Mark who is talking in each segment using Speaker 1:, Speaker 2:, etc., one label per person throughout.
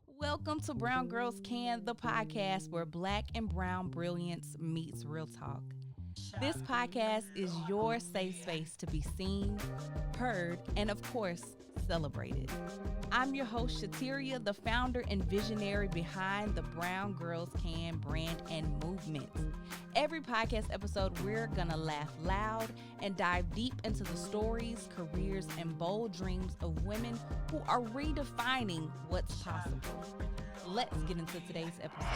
Speaker 1: Welcome to Brown Girls Can, the podcast where black and brown brilliance meets real talk. This podcast is your safe space to be seen, heard, and of course, celebrated. I'm your host, Shateria, the founder and visionary behind the Brown Girls Can brand and movement. Every podcast episode, we're gonna laugh loud and dive deep into the stories, careers, and bold dreams of women who are redefining what's possible. Let's get into today's episode.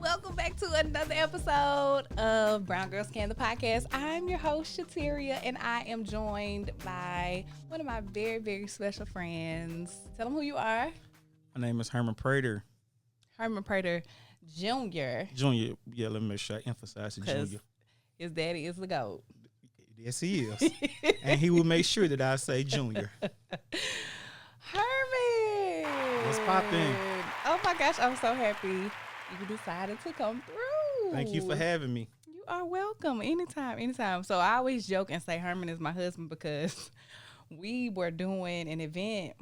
Speaker 1: Welcome back to another episode of Brown Girls Can, the podcast. I'm your host, Shateria, and I am joined by one of my very, very special friends. Tell them who you are.
Speaker 2: My name is Herman Prater.
Speaker 1: Herman Prater Jr.
Speaker 2: Junior, yeah, let me make sure I emphasize the junior.
Speaker 1: His daddy is the GOAT.
Speaker 2: Yes, he is. And he will make sure that I say junior.
Speaker 1: Herman!
Speaker 2: Let's pop in.
Speaker 1: Oh my gosh, I'm so happy you decided to come through.
Speaker 2: Thank you for having me.
Speaker 1: You are welcome. Anytime. So I always joke and say Herman is my husband because we were doing an event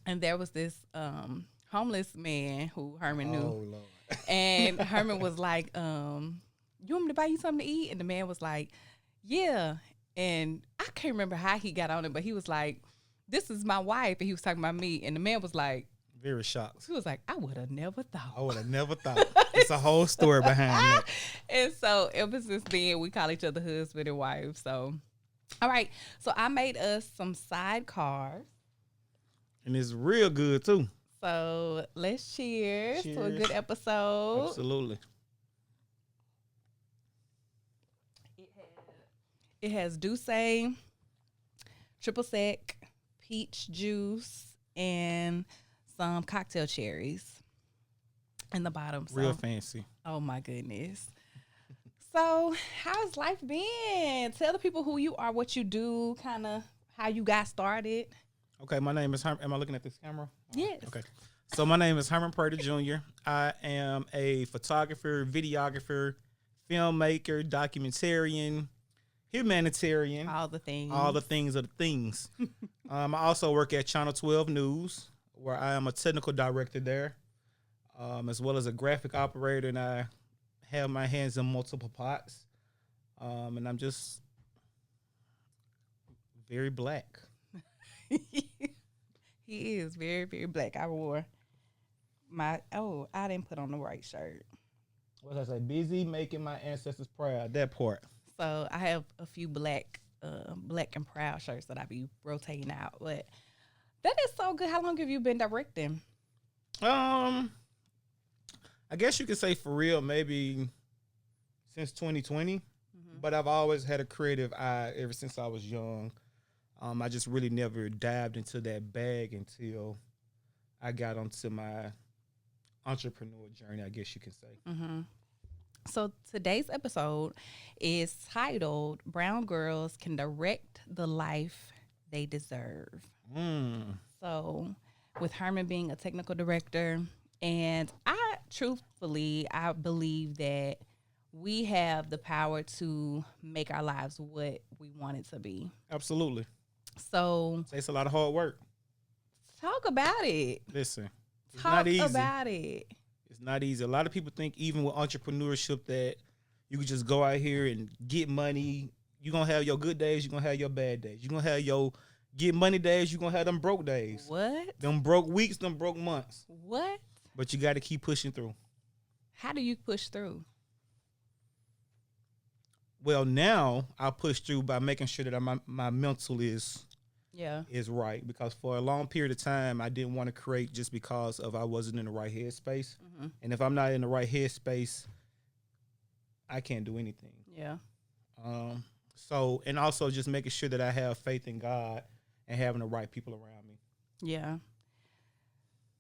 Speaker 1: and there was this homeless man who Herman knew.
Speaker 2: Oh, Lord.
Speaker 1: And Herman was like, you want me to buy you something to eat? And the man was like, yeah. And I can't remember how he got on it, but he was like, this is my wife. And he was talking about me. And the man was like,
Speaker 2: very shocked.
Speaker 1: he was like, I would have never thought.
Speaker 2: I would have never thought. It's a whole story behind that.
Speaker 1: And so ever since then, we call each other husband and wife. So, all right. So I made us some sidecars.
Speaker 2: And it's real good, too.
Speaker 1: So let's cheers to a
Speaker 2: Cheers.
Speaker 1: good episode.
Speaker 2: Absolutely.
Speaker 1: It has Douce, triple sec, peach juice, and some cocktail cherries in the bottom. So,
Speaker 2: Real fancy.
Speaker 1: oh my goodness. So how's life been? Tell the people who you are, what you do, kind of how you got started.
Speaker 2: Okay, my name is Herman. Am I looking at this camera?
Speaker 1: Yes.
Speaker 2: Okay. So my name is Herman Prater Jr. I am a photographer, videographer, filmmaker, documentarian, humanitarian.
Speaker 1: All the things.
Speaker 2: All the things are the things. I also work at Channel 12 News, where I am a technical director there, as well as a graphic operator, and I have my hands in multiple pots. And I'm just very black.
Speaker 1: He is very, very black. I wore I didn't put on the right shirt.
Speaker 2: What did I say? Busy making my ancestors proud. That part.
Speaker 1: So I have a few black and proud shirts that I be rotating out. But that is so good. How long have you been directing?
Speaker 2: I guess you could say for real, maybe since 2020. But I've always had a creative eye ever since I was young. I just really never dived into that bag until I got onto my entrepreneur journey, I guess you can say.
Speaker 1: Mm-hmm. So today's episode is titled Brown Girls Can Direct the Life They Deserve. So with Herman being a technical director, and I believe that we have the power to make our lives what we want it to be.
Speaker 2: Absolutely.
Speaker 1: So
Speaker 2: It's a lot of hard work.
Speaker 1: talk about it.
Speaker 2: Listen, it's
Speaker 1: Talk
Speaker 2: not easy.
Speaker 1: about it.
Speaker 2: It's not easy. A lot of people think even with entrepreneurship that you can just go out here and get money. You're going to have your good days. You're going to have your bad days. You're going to have your get money days. You're going to have them broke days.
Speaker 1: What?
Speaker 2: Them broke weeks, them broke months.
Speaker 1: What?
Speaker 2: But you got to keep pushing through.
Speaker 1: How do you push through?
Speaker 2: Well, now I push through by making sure that my mental is right. Because for a long period of time, I didn't want to create just because of I wasn't in the right headspace.
Speaker 1: Mm-hmm.
Speaker 2: And if I'm not in the right headspace, I can't do anything.
Speaker 1: Yeah.
Speaker 2: So, and also just making sure that I have faith in God and having the right people around me.
Speaker 1: Yeah.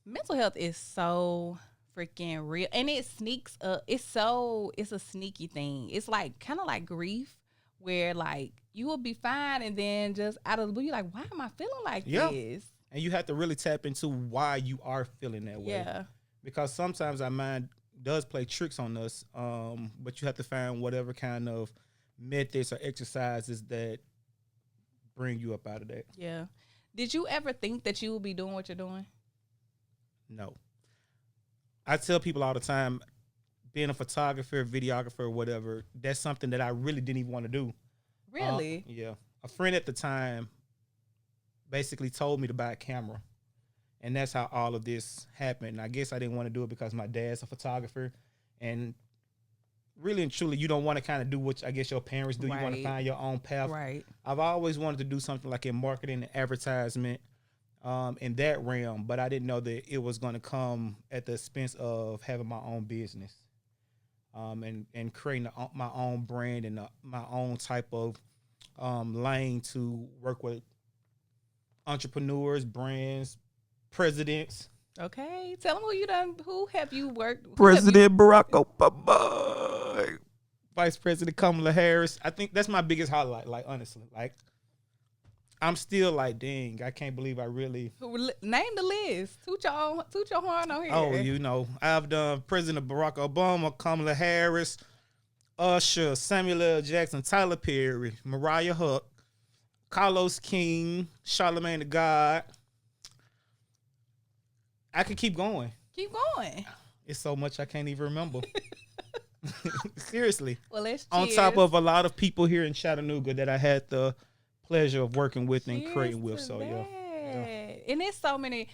Speaker 1: Mental health is so freaking real, and it sneaks up. It's a sneaky thing. It's like kind of like grief, where like you will be fine, and then just out of the blue, you're like, why am I feeling like this?
Speaker 2: And you have to really tap into why you are feeling that way.
Speaker 1: Yeah.
Speaker 2: Because sometimes our mind does play tricks on us, but you have to find whatever kind of methods or exercises that bring you up out of that.
Speaker 1: Yeah. Did you ever think that you would be doing what you're doing?
Speaker 2: No. I tell people all the time, being a photographer, videographer, whatever, that's something that I really didn't even want to do.
Speaker 1: Really?
Speaker 2: Yeah. A friend at the time basically told me to buy a camera. And that's how all of this happened. And I guess I didn't want to do it because my dad's a photographer. And really and truly, you don't want to kind of do what I guess your parents do.
Speaker 1: Right.
Speaker 2: You want to find your own path.
Speaker 1: Right.
Speaker 2: I've always wanted to do something like in marketing and advertisement, in that realm, but I didn't know that it was going to come at the expense of having my own business, and creating my own brand and my own type of lane to work with entrepreneurs, brands, presidents.
Speaker 1: Okay. Tell them who have you worked?
Speaker 2: President Barack Obama, Vice President Kamala Harris. I think that's my biggest highlight. Like, honestly, like, I'm still like, dang, I can't believe I really.
Speaker 1: Name the list. Toot your horn on here.
Speaker 2: Oh, I've done President Barack Obama, Kamala Harris, Usher, Samuel L. Jackson, Tyler Perry, Mariah Huck, Carlos King, Charlamagne the God. I could keep going.
Speaker 1: Keep going.
Speaker 2: It's so much I can't even remember. Seriously.
Speaker 1: Well, let's
Speaker 2: on
Speaker 1: cheers.
Speaker 2: top of a lot of people here in Chattanooga that I had the pleasure of working with and
Speaker 1: Cheers
Speaker 2: creating with.
Speaker 1: to
Speaker 2: So
Speaker 1: that.
Speaker 2: yeah.
Speaker 1: And there's so many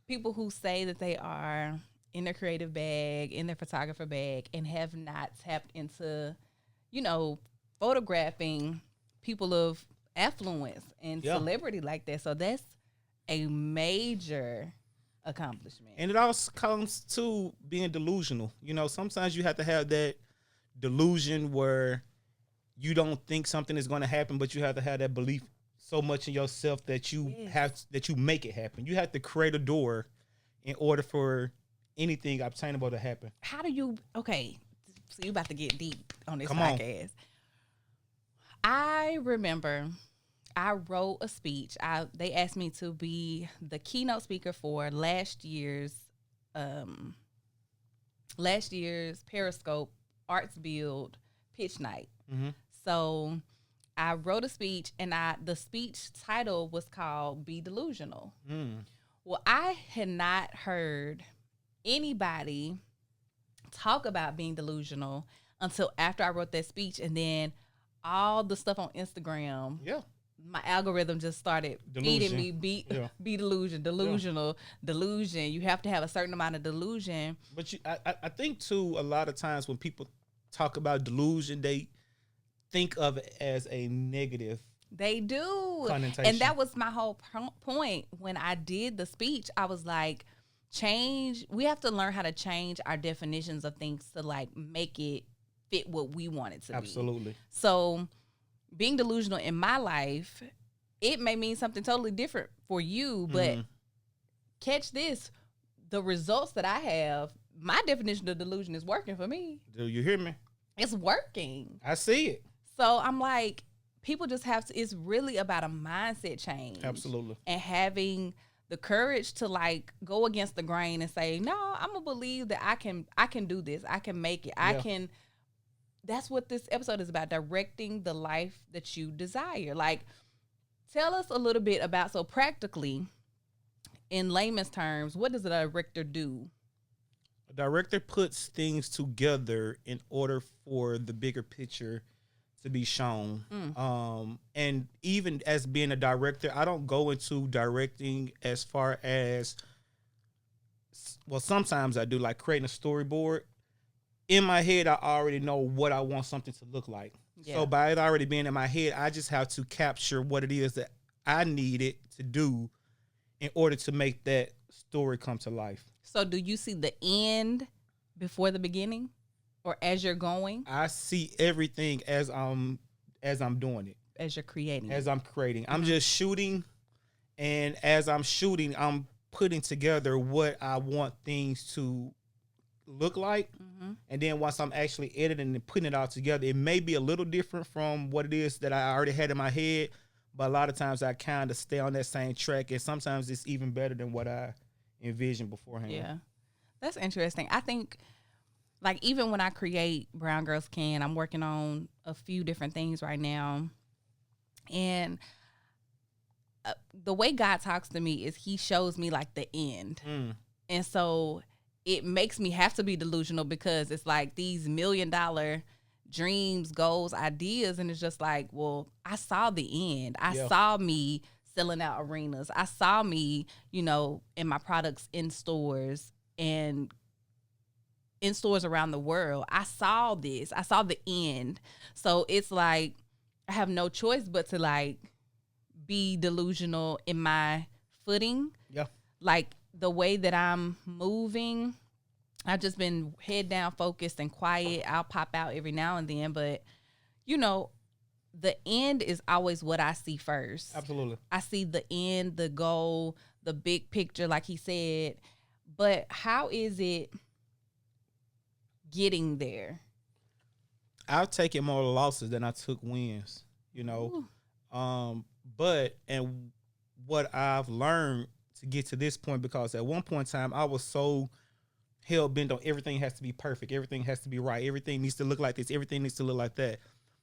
Speaker 1: people who say that they are in their creative bag, in their photographer bag, and have not tapped into, photographing people of affluence and celebrity like that. So that's a major accomplishment.
Speaker 2: And it also comes to being delusional. Sometimes you have to have that delusion where you don't think something is going to happen, but you have to have that belief so much in yourself that you make it happen. You have to create a door in order for anything obtainable to happen.
Speaker 1: How do you? Okay, so you about to get deep on this
Speaker 2: Come
Speaker 1: podcast. I remember I wrote a speech. They asked me to be the keynote speaker for last year's Periscope Arts Build pitch night.
Speaker 2: Mm-hmm.
Speaker 1: So I wrote a speech, and the speech title was called "Be Delusional." Well, I had not heard anybody talk about being delusional until after I wrote that speech, and then all the stuff on Instagram.
Speaker 2: Yeah.
Speaker 1: My algorithm just started feeding me be delusional. You have to have a certain amount of delusion.
Speaker 2: But I think too, a lot of times when people talk about delusion, they think of it as a negative.
Speaker 1: They do.
Speaker 2: Connotation.
Speaker 1: And that was my whole point when I did the speech. I was like, we have to learn how to change our definitions of things to like make it fit what we want it to be.
Speaker 2: Absolutely.
Speaker 1: So being delusional in my life, it may mean something totally different for you, but catch this, the results that I have, my definition of delusion is working for me.
Speaker 2: Do you hear me?
Speaker 1: It's working.
Speaker 2: I see it.
Speaker 1: So I'm like, people just have to, it's really about a mindset change.
Speaker 2: Absolutely.
Speaker 1: And having the courage to like go against the grain and say, no, I'm gonna believe that I can do this. I can make it. I can. That's what this episode is about, directing the life that you desire. Like, tell us a little bit about, so practically, in layman's terms, what does a director do?
Speaker 2: A director puts things together in order for the bigger picture to be shown. And even as being a director, I don't go into directing as far as, well, sometimes I do, like creating a storyboard. In my head, I already know what I want something to look like. Yeah. So by it already being in my head, I just have to capture what it is that I need it to do in order to make that story come to life.
Speaker 1: So do you see the end before the beginning, or as you're going?
Speaker 2: I see everything as I'm doing it.
Speaker 1: As you're creating.
Speaker 2: As I'm creating. I'm just shooting, and as I'm shooting, I'm putting together what I want things to look like. And then once I'm actually editing and putting it all together, it may be a little different from what it is that I already had in my head, but a lot of times I kind of stay on that same track, and sometimes it's even better than what I envisioned beforehand.
Speaker 1: Yeah, that's interesting. I think, like, even when I create Brown Girls Can, I'm working on a few different things right now, and the way God talks to me is he shows me like the end. And so it makes me have to be delusional because it's like these $1 million dreams, goals, ideas. And it's just like, well, I saw the end. I saw me selling out arenas. I saw me, you know, in my products in stores and in stores around the world. I saw this. I saw the end. So it's like I have no choice but to like be delusional in my footing.
Speaker 2: Yeah.
Speaker 1: Like the way that I'm moving, I've just been head down focused and quiet. I'll pop out every now and then, but you know, the end is always what I see first.
Speaker 2: Absolutely.
Speaker 1: I see the end, the goal, the big picture, like he said. But how is it getting there?
Speaker 2: I've taken more losses than I took wins, you know. But what I've learned to get to this point, because at one point in time I was so hell bent on everything has to be perfect, everything has to be right, everything needs to look like this, everything needs to look like that.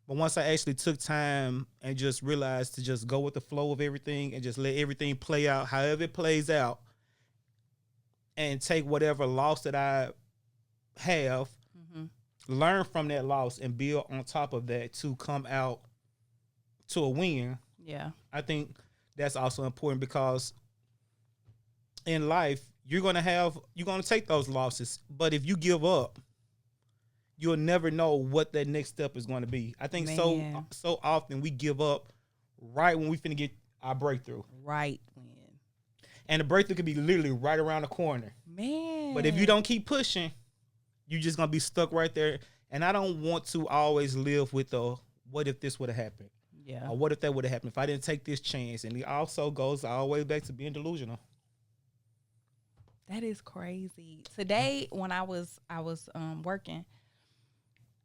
Speaker 2: But once I actually took time and just realized to just go with the flow of everything and just let everything play out however it plays out, and take whatever loss that I have, learn from that loss and build on top of that to come out to a win.
Speaker 1: Yeah.
Speaker 2: I think that's also important because in life, you're going to take those losses. But if you give up, you'll never know what that next step is going to be. I think so often we give up right when we finna get our breakthrough.
Speaker 1: Right.
Speaker 2: And the breakthrough could be literally right around the corner.
Speaker 1: Man.
Speaker 2: But if you don't keep pushing, you're just going to be stuck right there. And I don't want to always live with the, what if this would have happened?
Speaker 1: Yeah.
Speaker 2: Or what if that would have happened if I didn't take this chance? And it also goes all the way back to being delusional.
Speaker 1: That is crazy. Today, when I was working,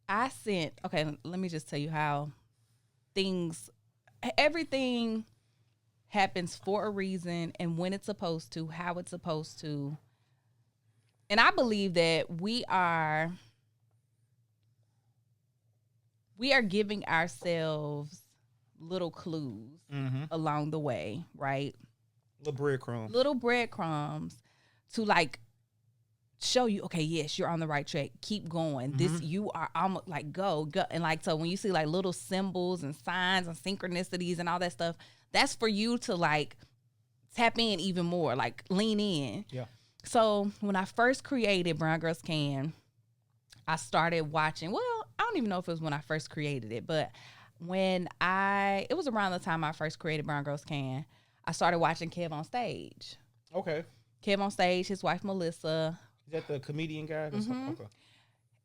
Speaker 1: I sent, okay, let me just tell you how everything happens for a reason and when it's supposed to, how it's supposed to. And I believe that we are giving ourselves little clues along the way, right? Little breadcrumbs to like show you, okay, yes, you're on the right track. Keep going. This, you are almost like go. And like, so when you see like little symbols and signs and synchronicities and all that stuff, that's for you to like tap in even more, like lean in. Yeah. So when I first created Brown Girls Can, I started watching, well, I don't even know if it was when I first created it, but it was around the time I first created Brown Girls Can, I started watching Kev on Stage.
Speaker 2: Okay.
Speaker 1: Kev on Stage, his wife Melissa.
Speaker 2: Is that the comedian guy?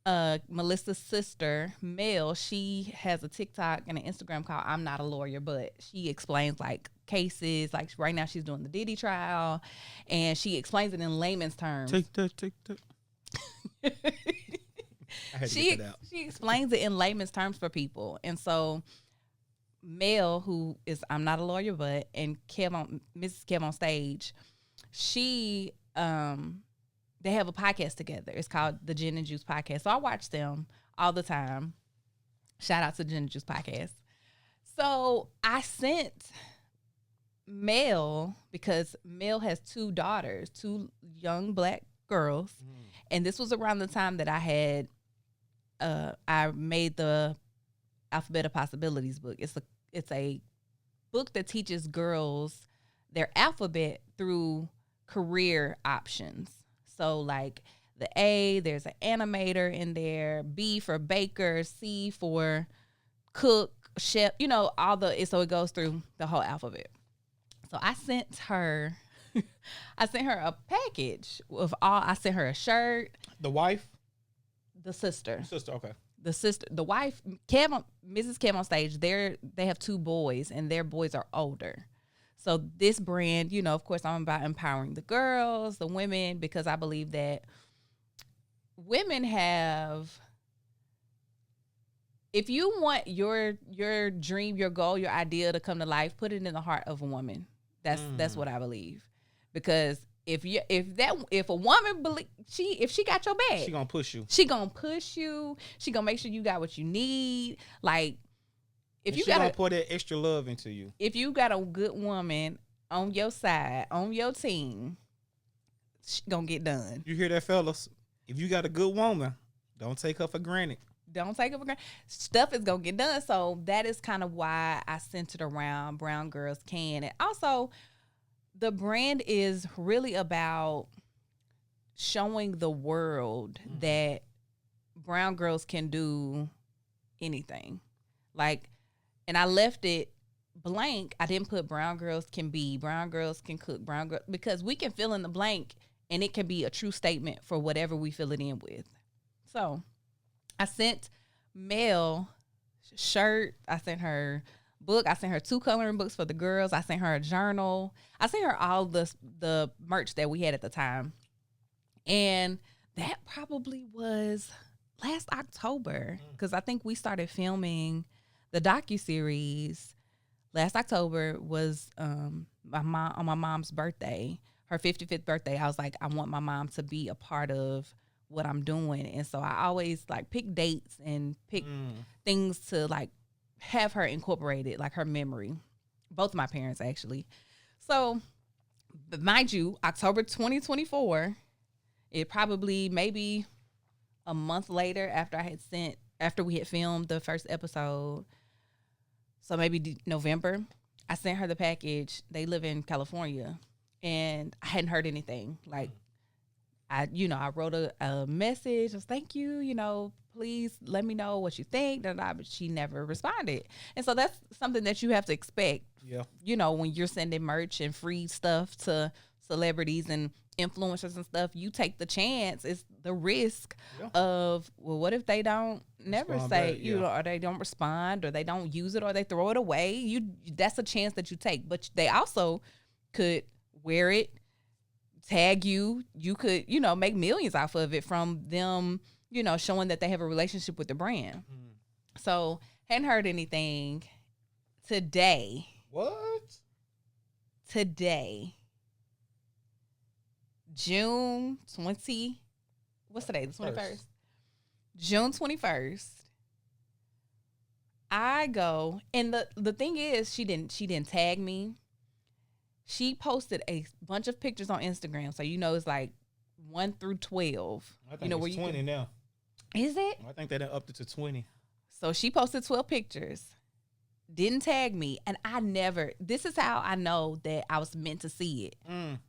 Speaker 2: Okay.
Speaker 1: Melissa's sister, Mel, she has a TikTok and an Instagram called I'm Not a Lawyer, but she explains like cases. Like right now she's doing the Diddy trial and she explains it in layman's terms.
Speaker 2: Take that. I had to get that out.
Speaker 1: She explains it in layman's terms for people. And so Mel, who is I'm Not a Lawyer, but, and Mrs. Kev on Stage, she, they have a podcast together. It's called the Gin and Juice Podcast. So I watch them all the time. Shout out to Gin and Juice Podcast. So I sent Mel, because Mel has 2 daughters, 2 young black girls. And this was around the time that I made the Alphabet of Possibilities book. It's a book that teaches girls their alphabet through career options. So like the A, there's an animator in there, B for baker, C for cook, chef, so it goes through the whole alphabet. So I sent her a package I sent her a shirt.
Speaker 2: The wife?
Speaker 1: The sister.
Speaker 2: Okay.
Speaker 1: The wife, Mrs. Kev on Stage, they have 2 boys and their boys are older. So this brand, of course, I'm about empowering the girls, the women, because I believe that women have, if you want your dream, your goal, your idea to come to life, put it in the heart of a woman. That's what I believe. Because if a woman if she got your back,
Speaker 2: she gonna push you.
Speaker 1: She gonna make sure you got what you need. Like, if
Speaker 2: and
Speaker 1: you
Speaker 2: she
Speaker 1: got
Speaker 2: gonna pour that extra love into you.
Speaker 1: if you got a good woman on your side, on your team, she gonna get done.
Speaker 2: You hear that, fellas? If you got a good woman, don't take her for granted.
Speaker 1: Don't take it for granted. Stuff is gonna get done. So that is kind of why I centered around Brown Girls Can. And also, the brand is really about showing the world that brown girls can do anything. Like, and I left it blank. I didn't put brown girls can be, brown girls can cook, brown girl, because we can fill in the blank and it can be a true statement for whatever we fill it in with. So I sent Mel shirt. I sent her book. I sent her 2 coloring books for the girls. I sent her a journal. I sent her all the merch that we had at the time. And that probably was last October, because I think we started filming the docuseries last October. Was on my mom's birthday, her 55th birthday. I was like, I want my mom to be a part of what I'm doing. And so I always like pick dates and pick things to like have her incorporated, like her memory. Both of my parents, actually. So, but mind you, October 2024, it probably maybe a month later after we had filmed the first episode. So maybe November, I sent her the package. They live in California, and I hadn't heard anything. Like, I wrote a message. I was, thank you, please let me know what you think. But she never responded. And so that's something that you have to expect. Yeah. When you're sending merch and free stuff to celebrities and influencers and stuff, you take the chance. It's the risk of, well, what if they don't never say, or they don't respond, or they don't use it, or they throw it away? That's a chance that you take. But they also could wear it, tag you. You could, make millions off of it from them, showing that they have a relationship with the brand. So hadn't heard anything today.
Speaker 2: What?
Speaker 1: Today, June 20, what's today? The 21st. June 21st. I go, and the thing is, she didn't tag me. She posted a bunch of pictures on Instagram, so it's like 1 through 12.
Speaker 2: I think it's 20 now.
Speaker 1: Is it?
Speaker 2: I think they done upped it to 20.
Speaker 1: So she posted 12 pictures, didn't tag me, and this is how I know that I was meant to see it.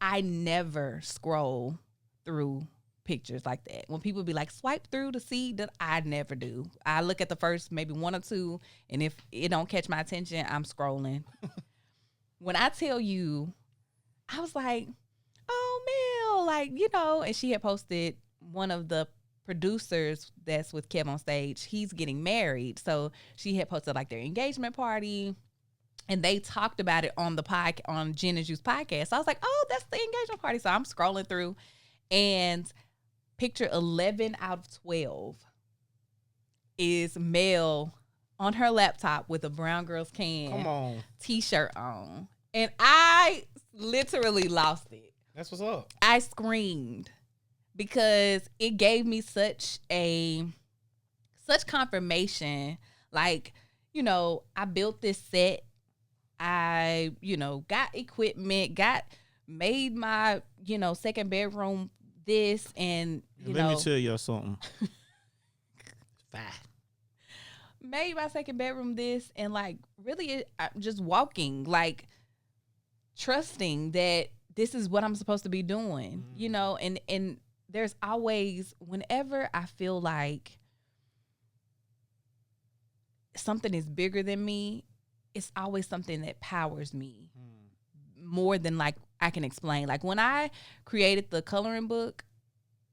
Speaker 1: I never scroll through pictures like that. When people be like, swipe through to see, that I never do. I look at the first maybe 1 or 2, and if it don't catch my attention, I'm scrolling. When I tell you, I was like, oh, Mel, like, and she had posted one of the producers that's with Kev on Stage. He's getting married. So she had posted like their engagement party, and they talked about it on the on Gin and Juice podcast. So I was like, oh, that's the engagement party. So I'm scrolling through, and picture 11 out of 12 is Mel on her laptop with a Brown Girls Can t-shirt on. And I literally lost it.
Speaker 2: That's what's up.
Speaker 1: I screamed because it gave me such confirmation. Like, I built this set. I, got equipment, made my, second bedroom this, and,
Speaker 2: Let me tell you something. Fine.
Speaker 1: Made my second bedroom this, and like really just walking, like trusting that this is what I'm supposed to be doing, and there's always, whenever I feel like something is bigger than me, it's always something that powers me more than like I can explain. Like when I created the coloring book,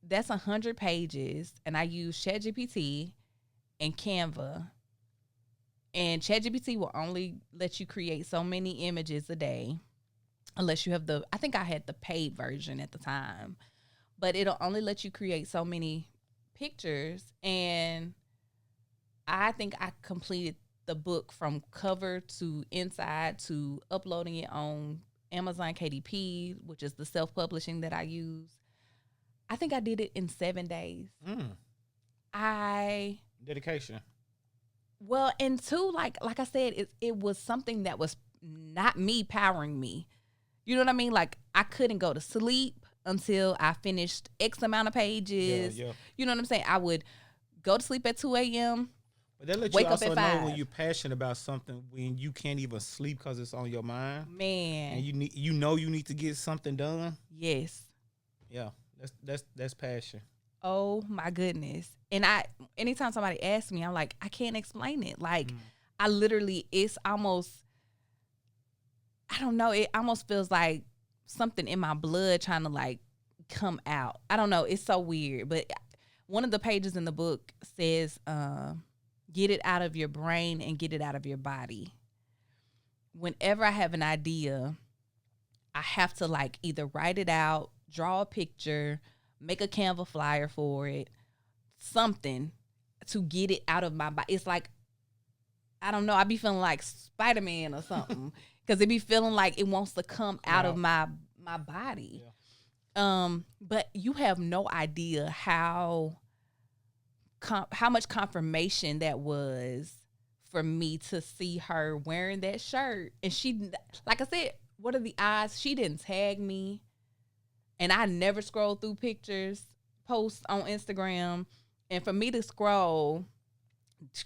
Speaker 1: that's 100 pages, and I use ChatGPT and Canva. And ChatGPT will only let you create so many images a day, unless you have I think I had the paid version at the time, but it'll only let you create so many pictures. And I think I completed the book from cover to inside to uploading it on Amazon KDP, which is the self-publishing that I use. I think I did it in 7 days.
Speaker 2: Dedication.
Speaker 1: Well, and two, like I said, it was something that was not me powering me. You know what I mean? Like I couldn't go to sleep until I finished X amount of pages.
Speaker 2: Yeah.
Speaker 1: You know what I'm saying? I would go to sleep at 2 a.m.
Speaker 2: But that lets you
Speaker 1: Wake up
Speaker 2: also
Speaker 1: at
Speaker 2: know
Speaker 1: 5.
Speaker 2: when you're passionate about something, when you can't even sleep because it's on your mind,
Speaker 1: Man.
Speaker 2: and you need to get something done.
Speaker 1: Yes.
Speaker 2: Yeah, that's passion.
Speaker 1: Oh my goodness. And anytime somebody asks me, I'm like, I can't explain it. Like I literally, it's almost, I don't know, it almost feels like something in my blood trying to like come out. I don't know. It's so weird. But one of the pages in the book says, get it out of your brain and get it out of your body. Whenever I have an idea, I have to like either write it out, draw a picture, make a Canva flyer for it, something to get it out of my body. It's like, I don't know, I be feeling like Spider-Man or something because it be feeling like it wants to come out of my body. Yeah. But you have no idea how much confirmation that was for me to see her wearing that shirt. And she, like I said, what are the odds? She didn't tag me. And I never scroll through pictures, posts on Instagram. And for me to scroll,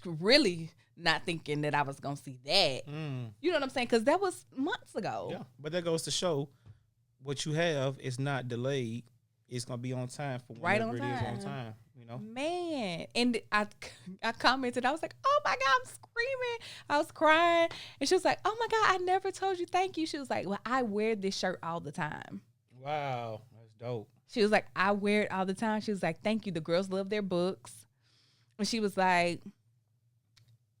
Speaker 1: really not thinking that I was going to see that. You know what I'm saying? Because that was months ago.
Speaker 2: Yeah, but that goes to show what you have is not delayed. It's going to be on time for whenever it is on time. You know?
Speaker 1: Man. And I commented. I was like, oh, my God, I'm screaming. I was crying. And she was like, oh, my God, I never told you thank you. She was like, well, I wear this shirt all the time.
Speaker 2: Wow, that's dope.
Speaker 1: She was like, I wear it all the time. She was like, thank you. The girls love their books. And she was like,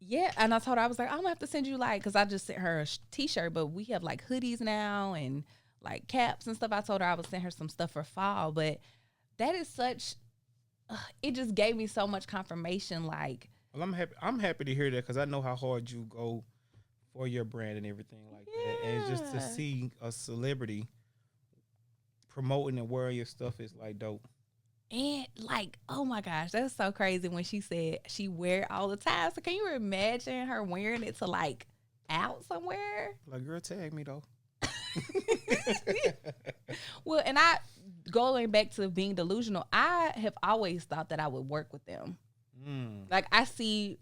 Speaker 1: yeah. And I told her, I was like, I'm going to have to send you like, because I just sent her a t-shirt, but we have like hoodies now and like caps and stuff. I told her I would send her some stuff for fall. But that is such, it just gave me so much confirmation. Like,
Speaker 2: well, I'm happy to hear that because I know how hard you go for your brand and everything like that. And just to see a celebrity promoting and wearing your stuff is like dope.
Speaker 1: And like, oh my gosh, that's so crazy when she said she wear it all the time. So can you imagine her wearing it to like out somewhere?
Speaker 2: Like, girl, tag me though.
Speaker 1: Well, and going back to being delusional, I have always thought that I would work with them. Like I see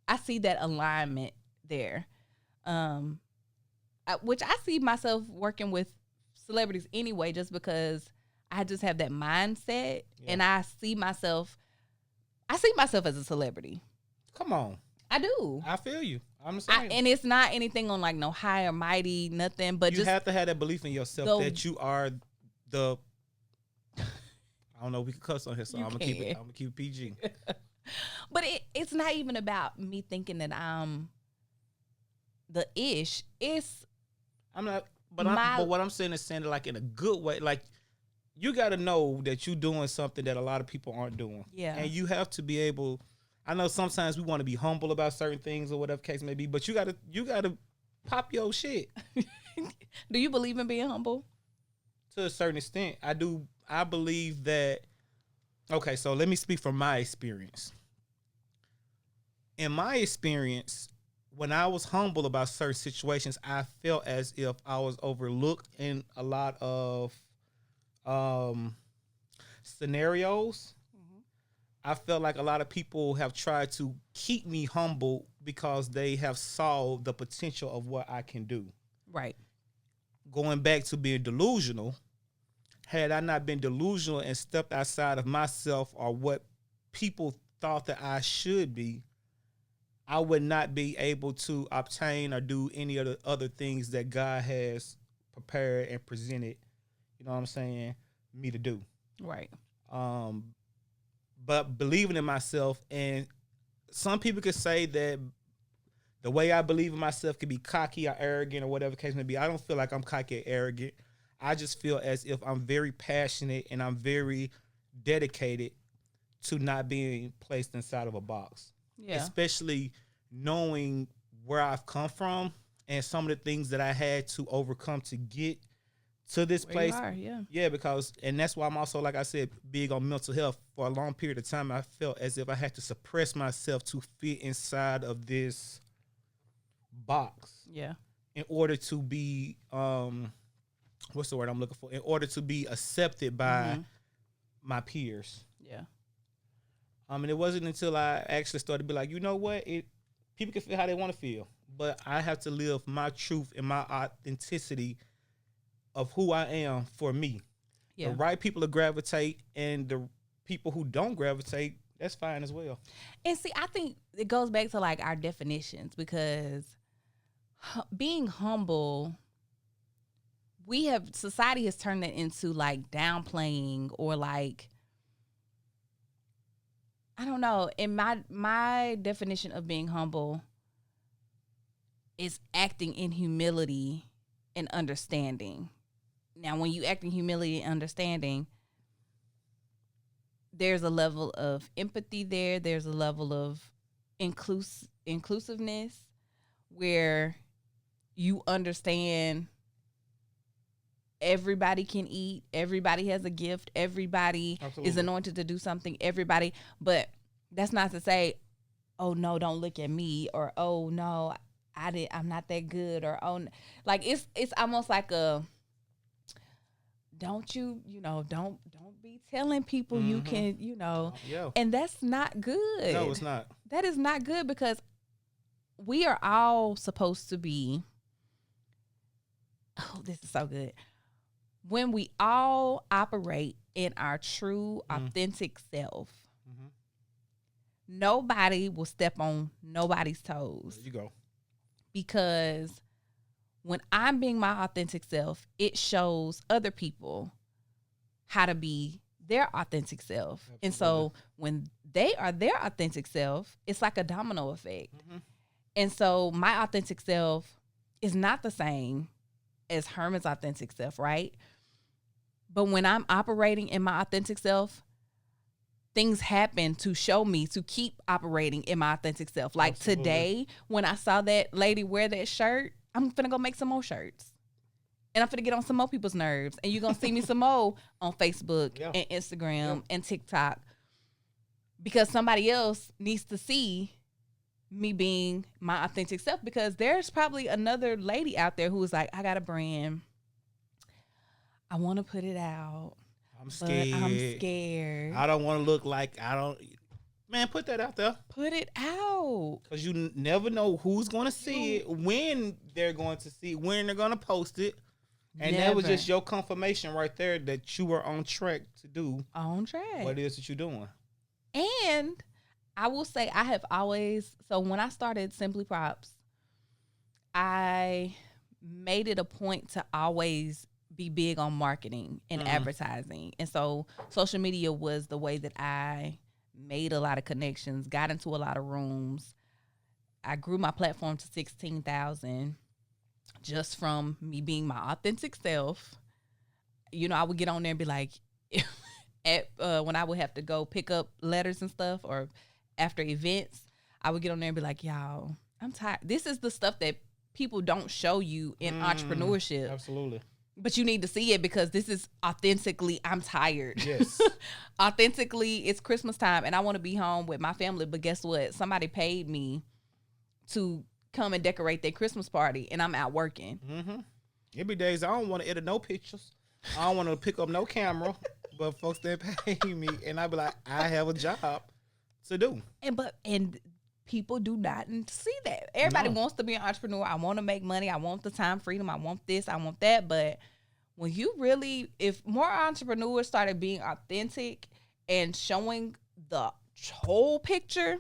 Speaker 1: that alignment there. Which I see myself working with celebrities anyway, just because I just have that mindset, and I see myself as a celebrity.
Speaker 2: Come on.
Speaker 1: I do.
Speaker 2: I feel you. I'm saying.
Speaker 1: And it's not anything on like no high or mighty, nothing, but
Speaker 2: you
Speaker 1: just
Speaker 2: have to have that belief in yourself that you are the, I don't know, we can cuss on here, so I'm gonna keep it PG.
Speaker 1: But it's not even about me thinking that I'm the ish.
Speaker 2: I'm not, but what I'm saying is saying it like in a good way. Like, you got to know that you're doing something that a lot of people aren't doing.
Speaker 1: Yeah.
Speaker 2: And you have to be able, I know sometimes we want to be humble about certain things or whatever case may be, but you got to pop your shit.
Speaker 1: Do you believe in being humble?
Speaker 2: To a certain extent, I do. I believe that, okay, so let me speak from my experience. In my experience, when I was humble about certain situations, I felt as if I was overlooked in a lot of scenarios. I felt like a lot of people have tried to keep me humble because they have saw the potential of what I can do.
Speaker 1: Right.
Speaker 2: Going back to being delusional, had I not been delusional and stepped outside of myself or what people thought that I should be, I would not be able to obtain or do any of the other things that God has prepared and presented, you know what I'm saying, me to do.
Speaker 1: Right.
Speaker 2: But believing in myself, and some people could say that the way I believe in myself could be cocky or arrogant or whatever the case may be. I don't feel like I'm cocky or arrogant. I just feel as if I'm very passionate and I'm very dedicated to not being placed inside of a box. Yeah. Especially knowing where I've come from and some of the things that I had to overcome to get to this
Speaker 1: Where
Speaker 2: place.
Speaker 1: you are, yeah.
Speaker 2: Yeah, because, and that's why I'm also, like I said, big on mental health. For a long period of time, I felt as if I had to suppress myself to fit inside of this box
Speaker 1: Yeah.
Speaker 2: in order to be, what's the word I'm looking for? In order to be accepted by my peers.
Speaker 1: Yeah.
Speaker 2: And it wasn't until I actually started to be like, you know what? People can feel how they want to feel, but I have to live my truth and my authenticity of who I am for me.
Speaker 1: Yeah.
Speaker 2: The right people to gravitate, and the people who don't gravitate, that's fine as well.
Speaker 1: And see, I think it goes back to like our definitions, because being humble, society has turned that into like downplaying, or like, I don't know. In my definition of being humble is acting in humility and understanding. Now, when you act in humility and understanding, there's a level of empathy there. There's a level of inclusiveness where you understand everybody can eat. Everybody has a gift. Everybody
Speaker 2: Absolutely.
Speaker 1: is anointed to do something. Everybody. But that's not to say, oh, no, don't look at me, or, oh, no, I'm not that good, or, oh, like it's almost like a, don't be telling people you can,
Speaker 2: Yeah.
Speaker 1: and that's not good.
Speaker 2: No, it's not.
Speaker 1: That is not good, because we are all supposed to be, oh, this is so good. When we all operate in our true, authentic self, nobody will step on nobody's toes.
Speaker 2: There you go.
Speaker 1: Because when I'm being my authentic self, it shows other people how to be their authentic self. Absolutely. And so when they are their authentic self, it's like a domino effect. And so my authentic self is not the same as Herman's authentic self, right? But when I'm operating in my authentic self, things happen to show me to keep operating in my authentic self. Like Absolutely. Today, when I saw that lady wear that shirt, I'm finna go make some more shirts. And I'm finna get on some more people's nerves. And you're gonna see me some more on Facebook and Instagram and TikTok. Because somebody else needs to see me being my authentic self. Because there's probably another lady out there who is like, I got a brand. I wanna put it out.
Speaker 2: I'm scared. I don't want to look like Man, put that out there.
Speaker 1: Put it out.
Speaker 2: Because you never know who's going to see it, when they're going to see it, when they're going to post it. And that was just your confirmation right there that you were on track to do.
Speaker 1: On track.
Speaker 2: What it is that you're doing.
Speaker 1: And I will say I have always, so when I started Simply Props, I made it a point to always be big on marketing and advertising. And so social media was the way that I made a lot of connections, got into a lot of rooms. I grew my platform to 16,000 just from me being my authentic self. I would get on there and be like, when I would have to go pick up letters and stuff, or after events, I would get on there and be like, y'all, I'm tired. This is the stuff that people don't show you in entrepreneurship.
Speaker 2: Absolutely.
Speaker 1: But you need to see it, because this is authentically, I'm tired.
Speaker 2: Yes.
Speaker 1: Authentically, it's Christmas time and I want to be home with my family. But guess what? Somebody paid me to come and decorate their Christmas party, and I'm out working.
Speaker 2: It be days I don't want to edit no pictures. I don't want to pick up no camera, but folks that pay me, and I be like, I have a job to do.
Speaker 1: And people do not see that. Everybody wants to be an entrepreneur. I want to make money. I want the time freedom. I want this. I want that. But when you really, if more entrepreneurs started being authentic and showing the whole picture,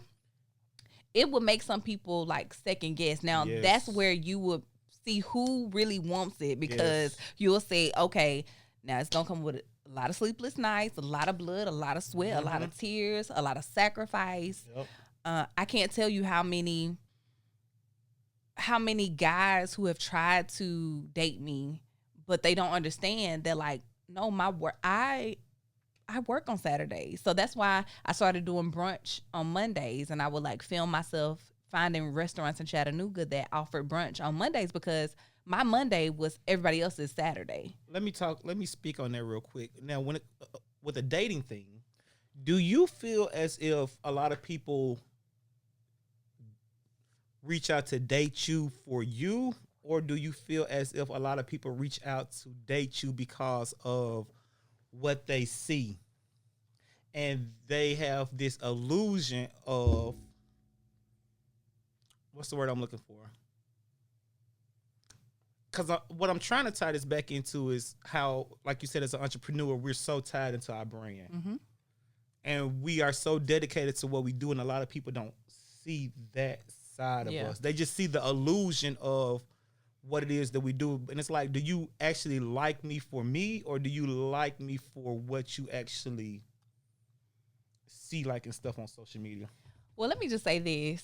Speaker 1: it would make some people like second guess. Now, that's where you would see who really wants it, because you'll say, okay, now it's going to come with a lot of sleepless nights, a lot of blood, a lot of sweat, a lot of tears, a lot of sacrifice. I can't tell you how many guys who have tried to date me, but they don't understand that, like, no, my work, I work on Saturdays. So that's why I started doing brunch on Mondays, and I would like film myself finding restaurants in Chattanooga that offered brunch on Mondays, because my Monday was everybody else's Saturday.
Speaker 2: Let me speak on that real quick. Now, when with a dating thing, do you feel as if a lot of people reach out to date you for you, or do you feel as if a lot of people reach out to date you because of what they see? And they have this illusion of, what's the word I'm looking for? Because what I'm trying to tie this back into is how, like you said, as an entrepreneur, we're so tied into our brand.
Speaker 1: Mm-hmm.
Speaker 2: And we are so dedicated to what we do, and a lot of people don't see that side of us. They just see the illusion of what it is that we do. And it's like, do you actually like me for me, or do you like me for what you actually see, like, and stuff on social media?
Speaker 1: Well, let me just say this.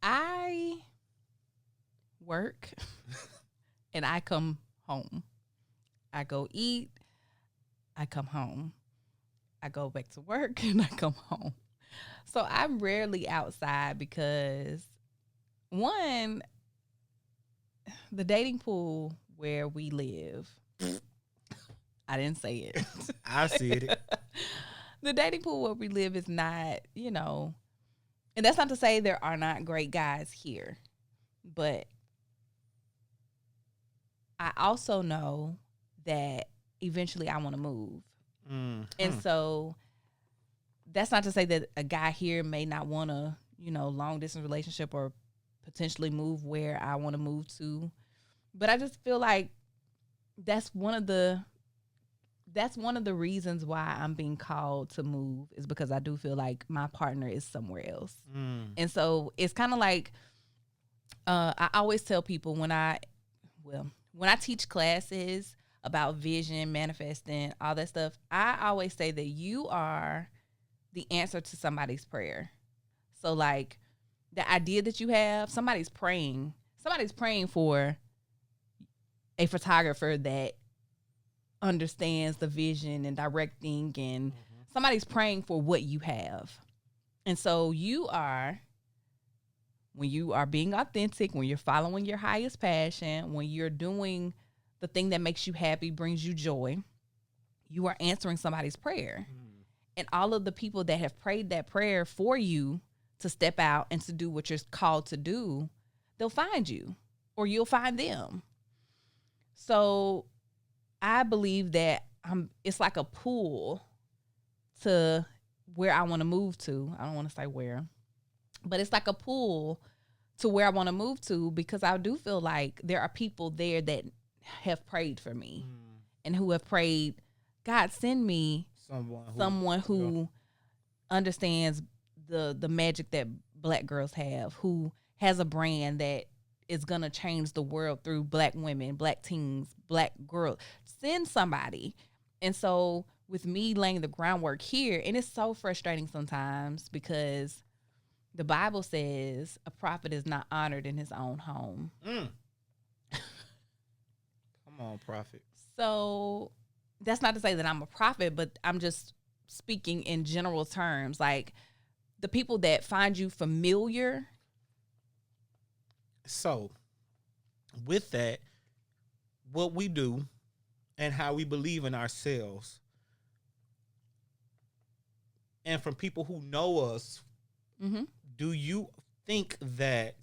Speaker 1: I work and I come home. I go eat, I come home. I go back to work and I come home. So I'm rarely outside because, one, the dating pool where we live, I didn't say it.
Speaker 2: I see it.
Speaker 1: The dating pool where we live is not, you know, and that's not to say there are not great guys here, but I also know that eventually I want to move.
Speaker 2: Mm-hmm.
Speaker 1: And so that's not to say that a guy here may not want a, you know, long distance relationship or potentially move where I want to move to. But I just feel like that's one of the reasons why I'm being called to move, is because I do feel like my partner is somewhere else.
Speaker 2: Mm.
Speaker 1: And so it's kind of like, I always tell people when I teach classes about vision, manifesting, all that stuff, I always say that you are the answer to somebody's prayer. So like the idea that you have, somebody's praying for a photographer that understands the vision and directing, and somebody's praying for what you have. And so you are, when you are being authentic, when you're following your highest passion, when you're doing the thing that makes you happy, brings you joy, you are answering somebody's prayer. And all of the people that have prayed that prayer for you to step out and to do what you're called to do, they'll find you, or you'll find them. So I believe that it's like a pull to where I want to move to. I don't want to say where, but it's like a pull to where I want to move to, because I do feel like there are people there that have prayed for me and who have prayed, God, send me someone who understands the magic that Black girls have, who has a brand that is going to change the world through Black women, Black teens, Black girls. Send somebody. And so with me laying the groundwork here, and it's so frustrating sometimes because the Bible says a prophet is not honored in his own home.
Speaker 2: Come on, prophet.
Speaker 1: So that's not to say that I'm a prophet, but I'm just speaking in general terms. Like the people that find you familiar.
Speaker 2: So with that, what we do and how we believe in ourselves, and from people who know us, do you think that,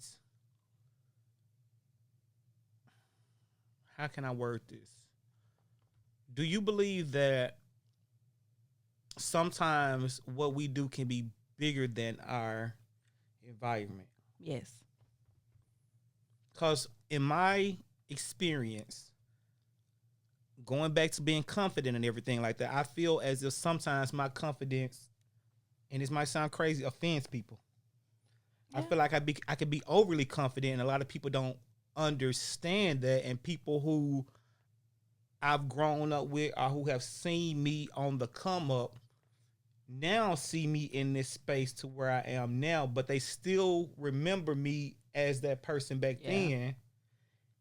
Speaker 2: how can I word this? Do you believe that sometimes what we do can be bigger than our environment?
Speaker 1: Yes.
Speaker 2: Because in my experience, going back to being confident and everything like that, I feel as if sometimes my confidence, and this might sound crazy, offends people. Yeah. I feel like I could be overly confident, and a lot of people don't understand that, and people who I've grown up with or who have seen me on the come up now see me in this space to where I am now, but they still remember me as that person back then,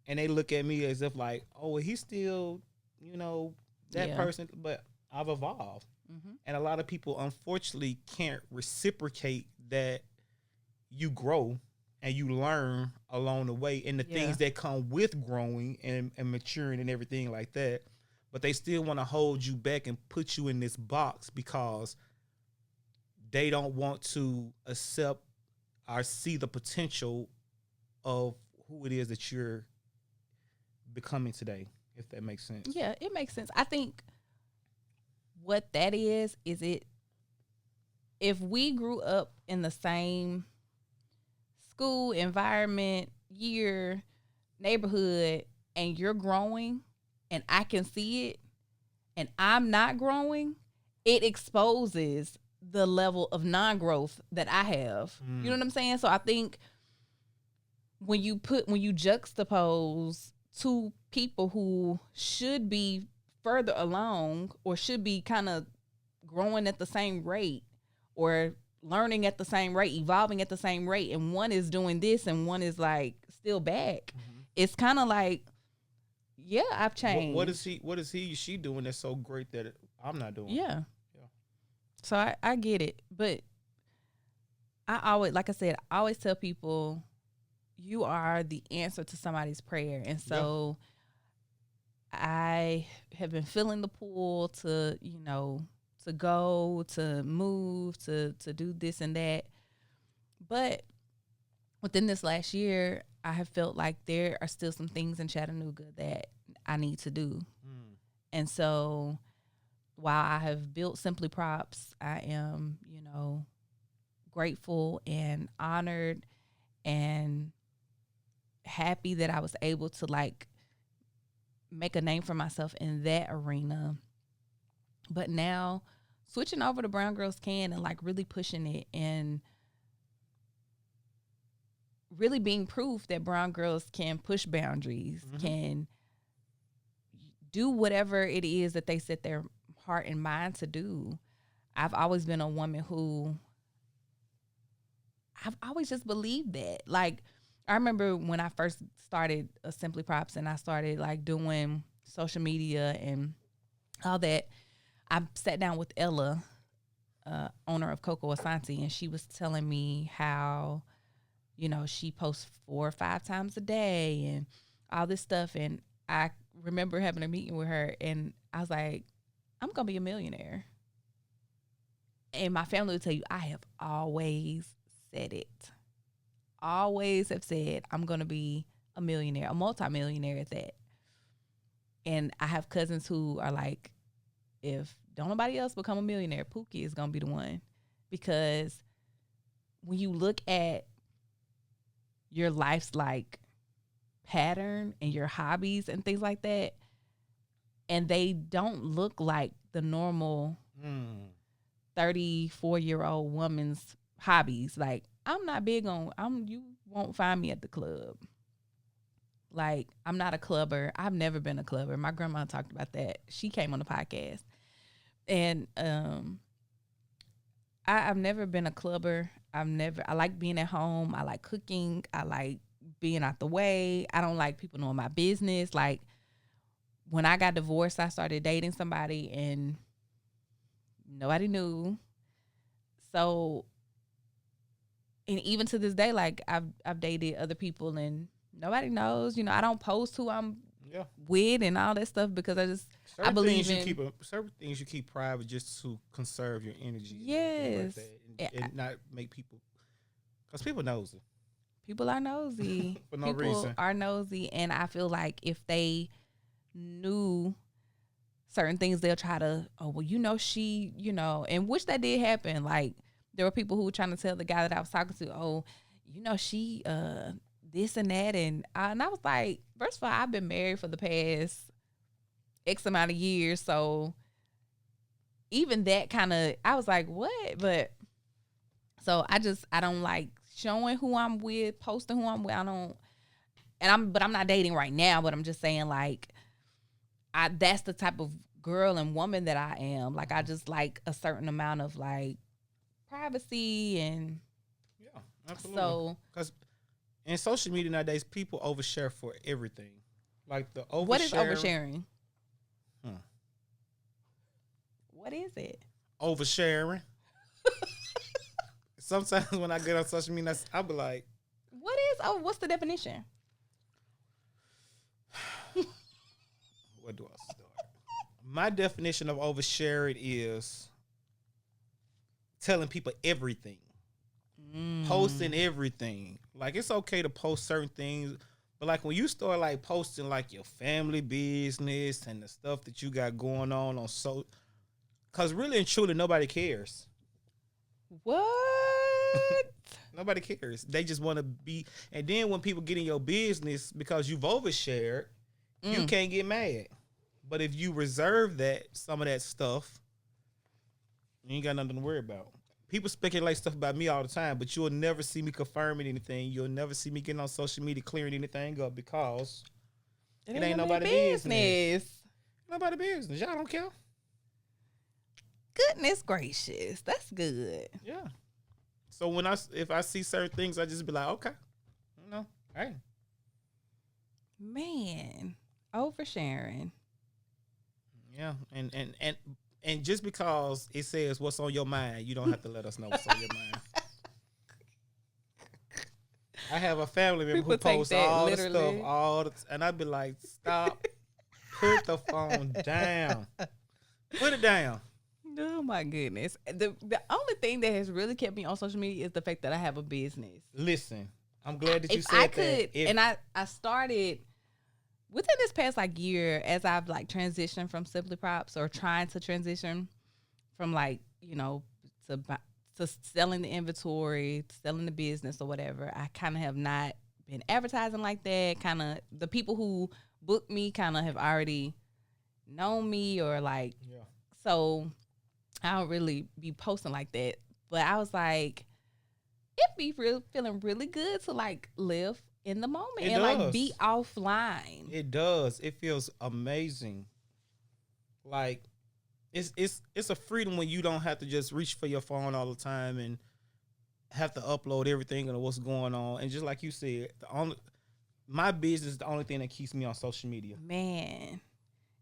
Speaker 2: and they look at me as if like, oh, he's still, you know, that person, but I've evolved. And a lot of people unfortunately can't reciprocate that you grow and you learn along the way and the things that come with growing and maturing and everything like that. But they still want to hold you back and put you in this box because they don't want to accept or see the potential of who it is that you're becoming today, if that makes sense.
Speaker 1: Yeah, it makes sense. I think what that is it, if we grew up in the same school, environment, year, neighborhood, and you're growing and I can see it and I'm not growing, it exposes the level of non-growth that I have. You know what I'm saying? So I think when you juxtapose two people who should be further along or should be kind of growing at the same rate or learning at the same rate, evolving at the same rate, and one is doing this and one is like still back, it's kind of like, yeah, I've changed.
Speaker 2: What is she doing that's so great that I'm not doing?
Speaker 1: Yeah. So I get it. But I always, like I said, I always tell people you are the answer to somebody's prayer. And so I have been feeling the pull to, to go, to move, to do this and that. But within this last year, I have felt like there are still some things in Chattanooga that I need to do. And so while I have built Simply Props, I am, grateful and honored and happy that I was able to like make a name for myself in that arena. But now switching over to Brown Girls Can and like really pushing it and really being proof that brown girls can push boundaries, can do whatever it is that they set their heart and mind to do. I've always been a woman who I've always just believed that. Like, I remember when I first started Simply Props and I started like doing social media and all that, I sat down with Ella, owner of Coco Asante, and she was telling me how, she posts 4 or 5 times a day and all this stuff. And I remember having a meeting with her and I was like, I'm going to be a millionaire. And my family would tell you, I have always said it. Always have said, I'm going to be a millionaire, a multimillionaire at that. And I have cousins who are like, if don't nobody else become a millionaire, Pookie is going to be the one. Because when you look at your life's like pattern and your hobbies and things like that, and they don't look like the normal 34-year-old woman's hobbies. Like, I'm not big on, you won't find me at the club. Like, I'm not a clubber. I've never been a clubber. My grandma talked about that. She came on the podcast. And I've never been a clubber. I like being at home. I like cooking. I like being out the way. I don't like people knowing my business. Like, when I got divorced, I started dating somebody and nobody knew. So, and even to this day, like I've dated other people and nobody knows. I don't post who I'm with and all that stuff because I believe in
Speaker 2: certain things you keep private just to conserve your energy.
Speaker 1: Yes,
Speaker 2: like and not make people, because people nosy.
Speaker 1: People are nosy.
Speaker 2: For no
Speaker 1: people
Speaker 2: reason.
Speaker 1: Are nosy, and I feel like if they knew certain things, they'll try to, she, and which that did happen. Like, there were people who were trying to tell the guy that I was talking to, she, this and that. And I was like, first of all, I've been married for the past X amount of years. So even that kind of, I was like, what? But so I don't like showing who I'm with, posting who I'm with. But I'm not dating right now, but I'm just saying, like, that's the type of girl and woman that I am. Like, I just like a certain amount of like privacy and
Speaker 2: absolutely.
Speaker 1: So,
Speaker 2: because in social media nowadays, people overshare for everything. Like the oversharing.
Speaker 1: What is oversharing? What is it?
Speaker 2: Oversharing. Sometimes when I get on social media, I'll be like,
Speaker 1: what What's the definition?
Speaker 2: Where do I start? My definition of oversharing is telling people everything, posting everything. Like, it's okay to post certain things, but like when you start like posting like your family business and the stuff that you got going on because really and truly nobody cares.
Speaker 1: What?
Speaker 2: Nobody cares. They just want to be. And then when people get in your business because you've overshared, you can't get mad. But if you reserve some of that stuff, you ain't got nothing to worry about. People speculate stuff about me all the time, but you'll never see me confirming anything. You'll never see me getting on social media clearing anything up because it ain't nobody business. Nobody business. Y'all don't care.
Speaker 1: Goodness gracious. That's good.
Speaker 2: Yeah. So if I see certain things, I just be like, okay, hey.
Speaker 1: Man, oversharing.
Speaker 2: Yeah, and just because it says what's on your mind, you don't have to let us know what's on your mind. I have a family member who posts all the stuff, and I'd be like, stop, put the phone down, put it down.
Speaker 1: Oh my goodness. The only thing that has really kept me on social media is the fact that I have a business.
Speaker 2: Listen, I'm glad that you said that.
Speaker 1: I started within this past like year as I've like transitioned from Simply Props or trying to transition from like, to selling the inventory, selling the business or whatever. I kind of have not been advertising like that. Kind of the people who book me kind of have already known me or like, so I don't really be posting like that. But I was like, it'd be feeling really good to like live in the moment like be offline.
Speaker 2: It does. It feels amazing. Like it's a freedom when you don't have to just reach for your phone all the time and have to upload everything and what's going on. And just like you said, my business is the only thing that keeps me on social media.
Speaker 1: Man,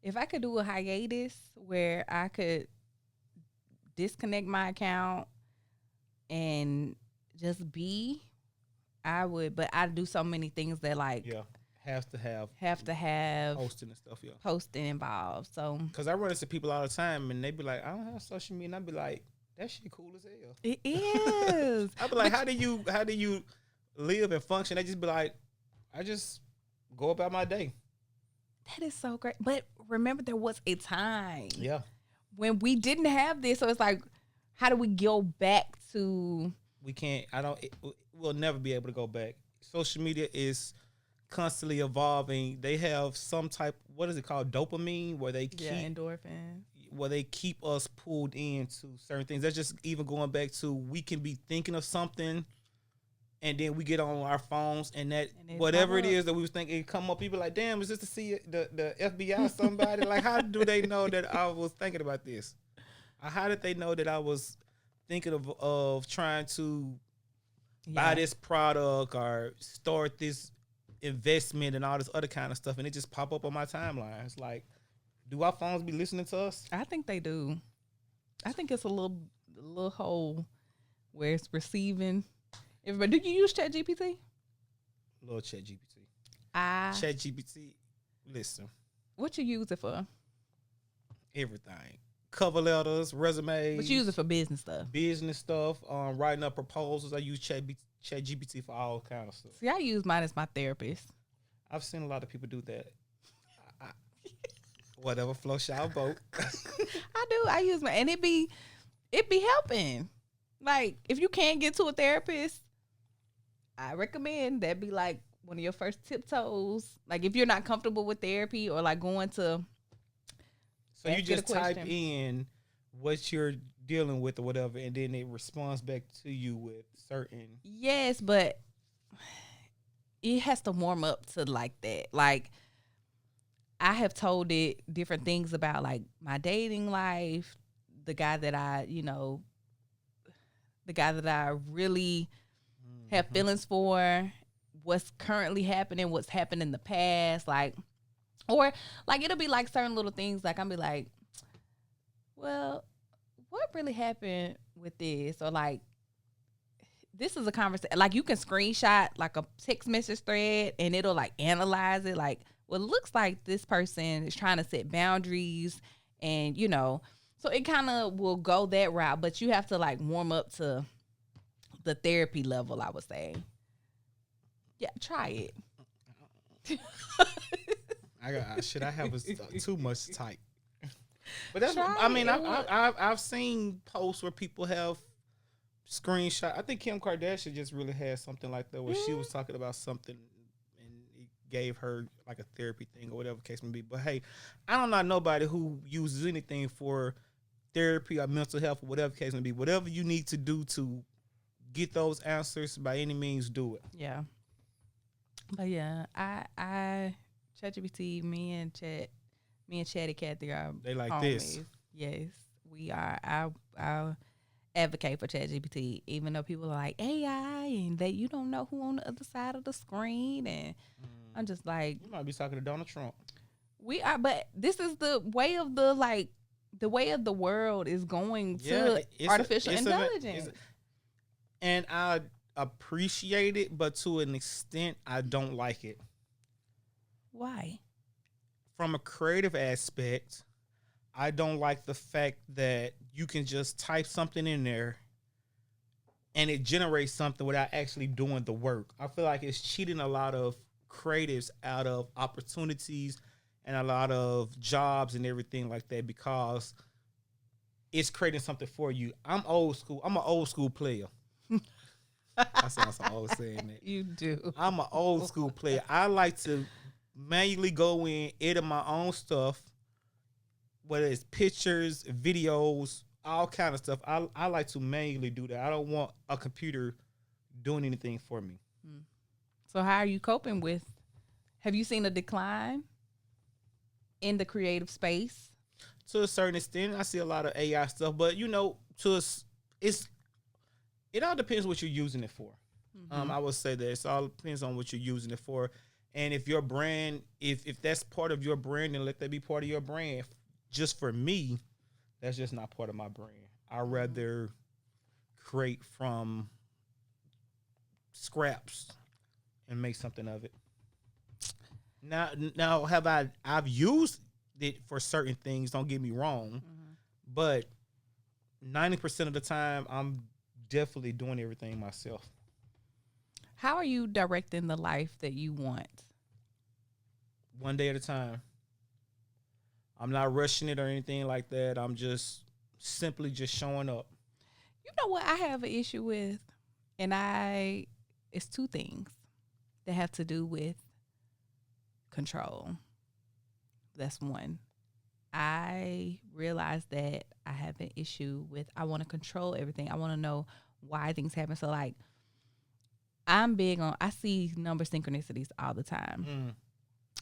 Speaker 1: if I could do a hiatus where I could disconnect my account and just be, I would, but I do so many things that like
Speaker 2: have to have posting and stuff,
Speaker 1: posting involved. So
Speaker 2: because I run into people all the time and they be like, I don't have social media, and I be like, that shit cool as hell.
Speaker 1: It is.
Speaker 2: I be like, how do you live and function? They just be like, I just go about my day.
Speaker 1: That is so great. But remember, there was a time when we didn't have this, so it's like, how do we go back to?
Speaker 2: We can't. We'll never be able to go back. Social media is constantly evolving. They have some type, what is it called, dopamine, where they keep
Speaker 1: endorphin,
Speaker 2: where they keep us pulled into certain things. That's just even going back to, we can be thinking of something, and then we get on our phones, and whatever it is that we was thinking, it come up. People like, damn, is this the FBI somebody? Like, how do they know that I was thinking about this? How did they know that I was thinking of trying to buy this product or start this investment and all this other kind of stuff, and it just pop up on my timeline? It's like, do our phones be listening to us?
Speaker 1: I think they do. I think it's a little hole where it's receiving everybody. Do you use ChatGPT?
Speaker 2: Lord, ChatGPT. ChatGPT. Listen.
Speaker 1: What you use it for?
Speaker 2: Everything. Cover letters, resumes.
Speaker 1: But you use it for business stuff.
Speaker 2: Business stuff. Writing up proposals. I use ChatGPT for all kind of stuff.
Speaker 1: See, I use mine as my therapist.
Speaker 2: I've seen a lot of people do that. Whatever floats your boat.
Speaker 1: I do. I use my, and it be helping. Like, if you can't get to a therapist, I recommend that be like one of your first tiptoes. Like, if you're not comfortable with therapy or like going to.
Speaker 2: So you just type in what you're dealing with or whatever, and then it responds back to you with certain.
Speaker 1: Yes, but it has to warm up to like that. Like, I have told it different things about like my dating life, the guy that I really have feelings for, what's currently happening, what's happened in the past, like, or like it'll be like certain little things. Like, I'll be like, well, what really happened with this? Or like, this is a conversation. Like, you can screenshot like a text message thread and it'll like analyze it. Like, well, it looks like this person is trying to set boundaries, and so it kind of will go that route. But you have to like warm up to the therapy level, I would say. Yeah, try it.
Speaker 2: I have too much type? But that's
Speaker 1: Try
Speaker 2: I mean,
Speaker 1: it.
Speaker 2: I've seen posts where people have screenshot. I think Kim Kardashian just really had something like that where she was talking about something and it gave her like a therapy thing or whatever the case may be. But hey, I don't know nobody who uses anything for therapy or mental health or whatever the case may be. Whatever you need to do to get those answers, by any means, do it.
Speaker 1: Yeah. But yeah, I ChatGPT, me and Chatty Cathy are
Speaker 2: They like
Speaker 1: homies.
Speaker 2: this.
Speaker 1: Yes, we are. I advocate for ChatGPT, even though people are like AI and that you don't know who on the other side of the screen, and I'm just like,
Speaker 2: You might be talking to Donald Trump.
Speaker 1: we are. But this is the way of the way of the world is going to artificial intelligence.
Speaker 2: And I appreciate it, but to an extent, I don't like it.
Speaker 1: Why?
Speaker 2: From a creative aspect, I don't like the fact that you can just type something in there and it generates something without actually doing the work. I feel like it's cheating a lot of creatives out of opportunities and a lot of jobs and everything like that because it's creating something for you. I'm old school. I'm an old school player. I sound so old saying that.
Speaker 1: You do.
Speaker 2: I'm an old school player. I like to manually go in, edit my own stuff, whether it's pictures, videos, all kind of stuff. I like to manually do that. I don't want a computer doing anything for me.
Speaker 1: So how are you coping with? Have you seen a decline in the creative space?
Speaker 2: To a certain extent, I see a lot of AI stuff, but it all depends what you're using it for. I would say that it all depends on what you're using it for. And if your brand, if that's part of your brand, then let that be part of your brand. Just for me, that's just not part of my brand. I'd rather create from scraps and make something of it. Now I've used it for certain things, don't get me wrong, but 90% of the time I'm definitely doing everything myself.
Speaker 1: How are you directing the life that you want?
Speaker 2: One day at a time. I'm not rushing it or anything like that. I'm just simply just showing up.
Speaker 1: You know what I have an issue with? And it's two things that have to do with control. That's one. I realize that I have an issue with, I want to control everything. I want to know why things happen. So like, I'm big on, I see number synchronicities all the time.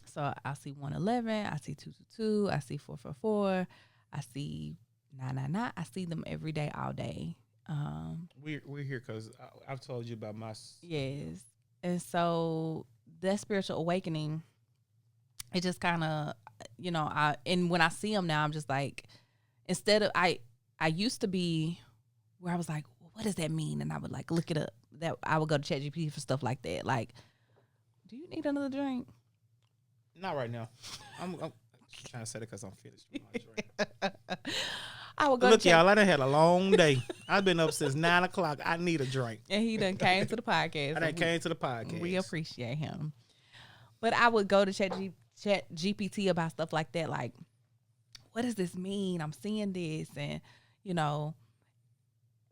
Speaker 1: So I see 111, I see 222, I see 444, I see 999. I see them every day, all day.
Speaker 2: We're here because I've told you about my...
Speaker 1: Yes. And so that spiritual awakening, it just kind of, and when I see them now, I'm just like, instead of, I used to be where I was like, well, what does that mean? And I would like look it up. That I would go to ChatGPT for stuff like that. Like, do you need another drink?
Speaker 2: Not right now. I'm trying to say it because I'm finished with my drink.
Speaker 1: I would go.
Speaker 2: Look, y'all, I done had a long day. I've been up since 9 o'clock. I need a drink.
Speaker 1: And he done came to the podcast.
Speaker 2: I done came to the podcast.
Speaker 1: We appreciate him. But I would go to ChatGPT about stuff like that. Like, what does this mean? I'm seeing this, and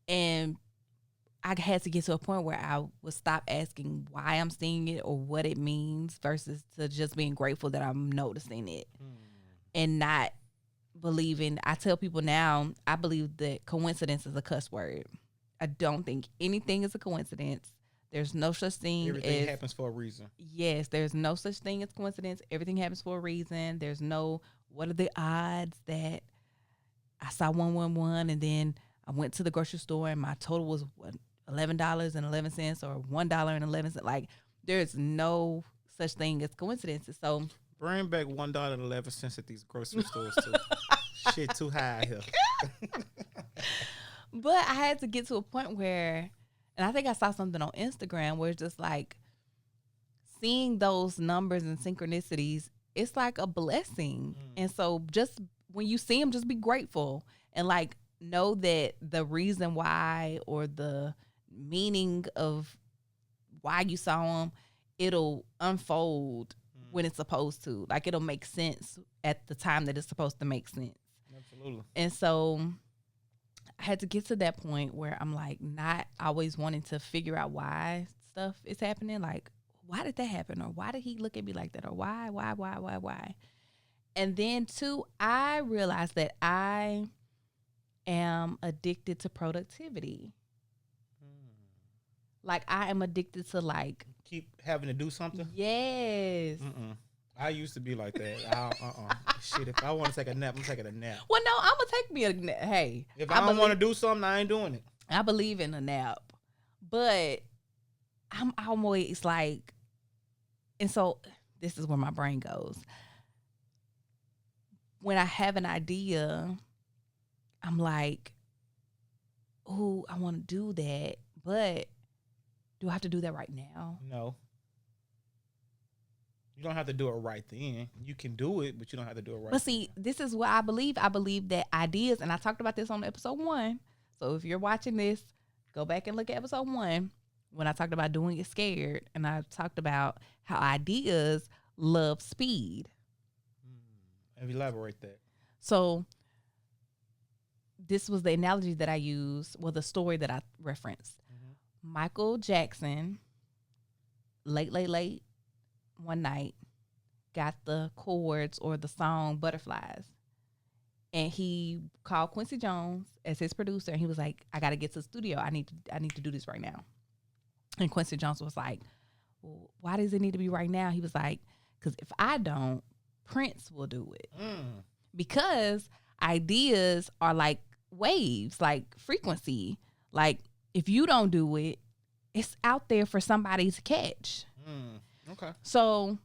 Speaker 1: and I had to get to a point where I would stop asking why I'm seeing it or what it means versus to just being grateful that I'm noticing it and not believing. I tell people now, I believe that coincidence is a cuss word. I don't think anything is a coincidence. There's no such thing.
Speaker 2: Everything happens for a reason.
Speaker 1: Yes, there's no such thing as coincidence. Everything happens for a reason. There's no, what are the odds that I saw 111 and then I went to the grocery store and my total was what, $11.11 or $1.11. Like, there's no such thing as coincidences. So
Speaker 2: bring back $1.11 at these grocery stores too. Shit too high here.
Speaker 1: But I had to get to a point where And I think I saw something on Instagram where it's just like seeing those numbers and synchronicities, it's like a blessing. And so just when you see them, just be grateful and like know that the reason why or the meaning of why you saw them, it'll unfold when it's supposed to. Like it'll make sense at the time that it's supposed to make sense.
Speaker 2: Absolutely.
Speaker 1: And so I had to get to that point where I'm like not always wanting to figure out why stuff is happening. Like, why did that happen? Or why did he look at me like that? Or why? And then too, I realized that I am addicted to productivity. Like I am addicted to like
Speaker 2: keep having to do something.
Speaker 1: Yes.
Speaker 2: I used to be like that. Shit, if I want to take a nap, I'm taking a nap.
Speaker 1: Well, no, I'm gonna take me a nap. Hey,
Speaker 2: if I don't want to do something, I ain't doing it.
Speaker 1: I believe in a nap, but I'm always like, and so this is where my brain goes. When I have an idea, I'm like, oh, I want to do that, but do I have to do that right now?
Speaker 2: No. You don't have to do it right then. You can do it, but you don't have to do it right.
Speaker 1: But see, this is what I believe. I believe that ideas, and I talked about this on episode 1. So if you're watching this, go back and look at episode 1 when I talked about doing it scared, and I talked about how ideas love speed.
Speaker 2: And elaborate that.
Speaker 1: So this was the analogy that I used, well, the story that I referenced. Michael Jackson, late one night, got the chords or the song Butterflies. And he called Quincy Jones as his producer, and he was like, I got to get to the studio. I need to do this right now. And Quincy Jones was like, well, why does it need to be right now? He was like, because if I don't, Prince will do it. Because ideas are like waves, like frequency. Like if you don't do it, it's out there for somebody to catch.
Speaker 2: Okay.
Speaker 1: So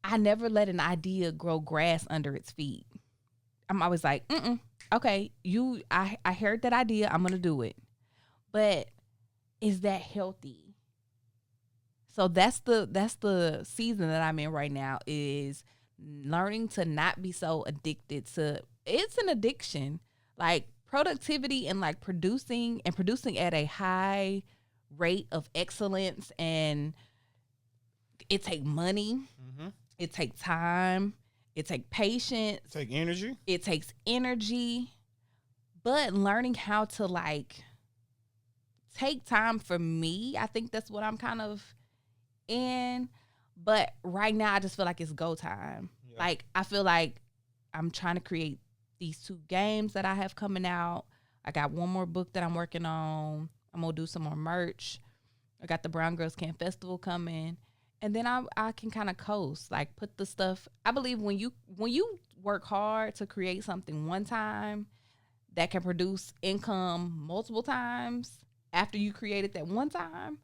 Speaker 1: I never let an idea grow grass under its feet. I'm always like, okay, I heard that idea, I'm gonna do it. But is that healthy? So that's the season that I'm in right now, is learning to not be so addicted to, it's an addiction. Like productivity and like producing at a high rate of excellence, and it take money, it take time, it take patience, it takes energy, but learning how to like take time for me, I think that's what I'm kind of in. But right now I just feel like it's go time. Yeah. Like I feel like I'm trying to create these 2 games that I have coming out. I got one more book that I'm working on. I'm gonna do some more merch. I got the Brown Girls Can Festival coming. And then I can kind of coast, like put the stuff. I believe when you work hard to create something one time that can produce income multiple times after you created that one time,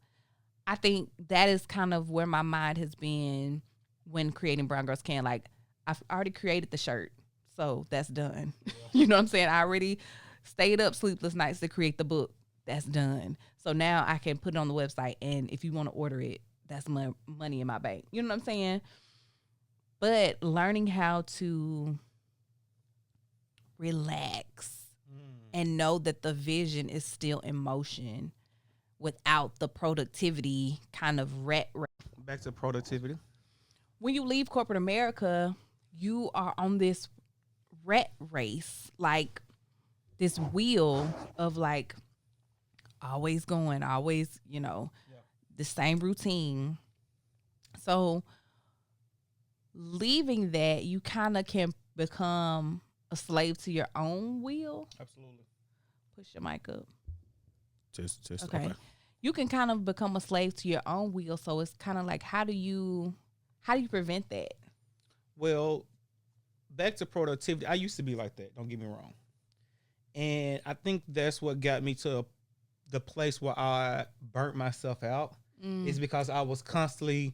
Speaker 1: I think that is kind of where my mind has been when creating Brown Girls Can. Like I've already created the shirt, so that's done. Yeah. You know what I'm saying? I already stayed up sleepless nights to create the book. That's done. So now I can put it on the website, and if you want to order it, that's my money in my bank. You know what I'm saying? But learning how to relax and know that the vision is still in motion without the productivity kind of rat race.
Speaker 2: Back to productivity.
Speaker 1: When you leave corporate America, you are on this rat race, like this wheel of like always going, always, the same routine. So leaving that, you kind of can become a slave to your own will.
Speaker 2: Absolutely.
Speaker 1: Push your mic up.
Speaker 2: Just
Speaker 1: okay. You can kind of become a slave to your own will. So it's kind of like, how do you prevent that?
Speaker 2: Well, back to productivity. I used to be like that. Don't get me wrong. And I think that's what got me to the place where I burnt myself out. Is because I was constantly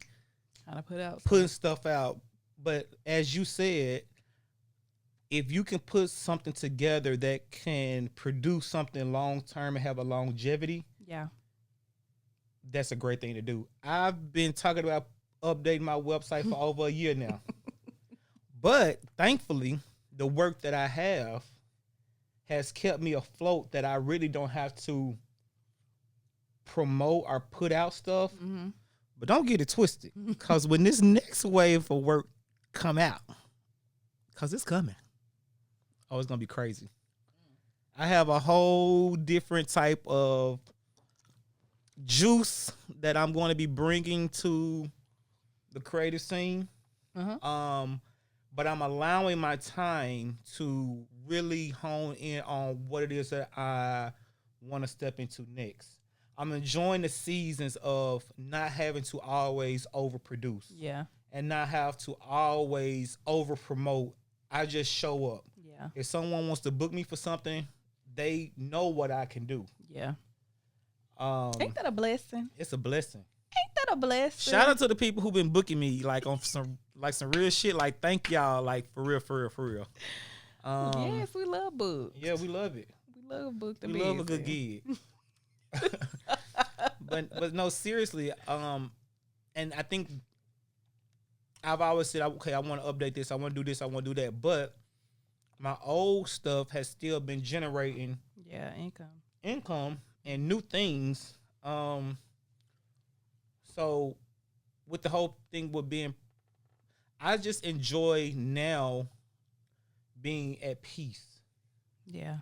Speaker 1: trying to
Speaker 2: putting stuff out. But as you said, if you can put something together that can produce something long term and have a longevity,
Speaker 1: Yeah.
Speaker 2: That's a great thing to do. I've been talking about updating my website for over a year now. But thankfully, the work that I have has kept me afloat, that I really don't have to promote or put out stuff.
Speaker 1: Mm-hmm.
Speaker 2: But don't get it twisted, because when this next wave of work come out, because it's coming, oh, it's going to be crazy. I have a whole different type of juice that I'm going to be bringing to the creative scene.
Speaker 1: Uh-huh.
Speaker 2: But I'm allowing my time to really hone in on what it is that I want to step into next. I'm enjoying the seasons of not having to always overproduce.
Speaker 1: Yeah.
Speaker 2: And not have to always over promote. I just show up.
Speaker 1: Yeah.
Speaker 2: If someone wants to book me for something, they know what I can do.
Speaker 1: Yeah. Ain't that a blessing?
Speaker 2: It's a blessing.
Speaker 1: Ain't that a blessing?
Speaker 2: Shout out to the people who've been booking me like on some real shit. Like, thank y'all, like for real.
Speaker 1: Yes, we love books.
Speaker 2: Yeah, we love it.
Speaker 1: We love book the
Speaker 2: We
Speaker 1: business.
Speaker 2: love a good gig. but no, seriously. And I think I've always said, okay, I want to update this, I want to do this, I want to do that. But my old stuff has still been generating income and new things. So with the whole thing with being, I just enjoy now being at peace.
Speaker 1: Yeah.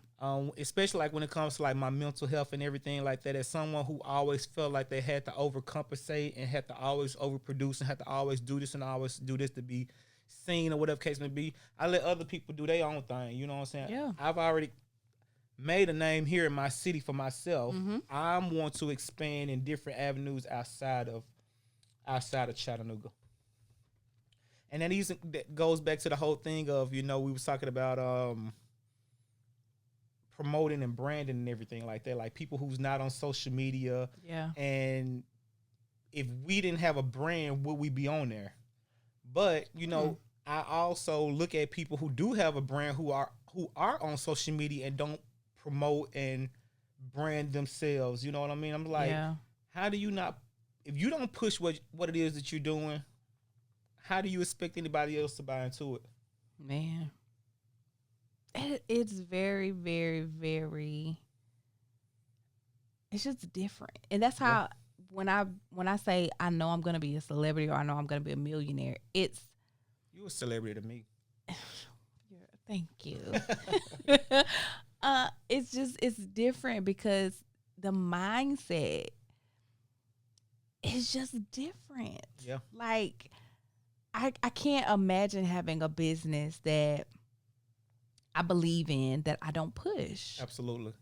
Speaker 2: Especially like when it comes to like my mental health and everything like that. As someone who always felt like they had to overcompensate and had to always overproduce and had to always do this and always do this to be seen or whatever case may be, I let other people do their own thing. You know what I'm saying?
Speaker 1: Yeah.
Speaker 2: I've already made a name here in my city for myself.
Speaker 1: Mm-hmm.
Speaker 2: I want to expand in different avenues outside of Chattanooga. And that goes back to the whole thing of, we was talking about promoting and branding and everything like that. Like people who's not on social media.
Speaker 1: Yeah.
Speaker 2: And if we didn't have a brand, would we be on there? But, I also look at people who do have a brand who are on social media and don't promote and brand themselves. You know what I mean? I'm like, how do you not, if you don't push what it is that you're doing, how do you expect anybody else to buy into it?
Speaker 1: Man. It's very, very, very, it's just different. And that's how, when I say I know I'm going to be a celebrity or I know I'm going to be a millionaire, it's.
Speaker 2: You a celebrity to me.
Speaker 1: Thank you. It's different because the mindset is just different.
Speaker 2: Yeah.
Speaker 1: Like, I can't imagine having a business that I believe in that I don't push.
Speaker 2: Absolutely.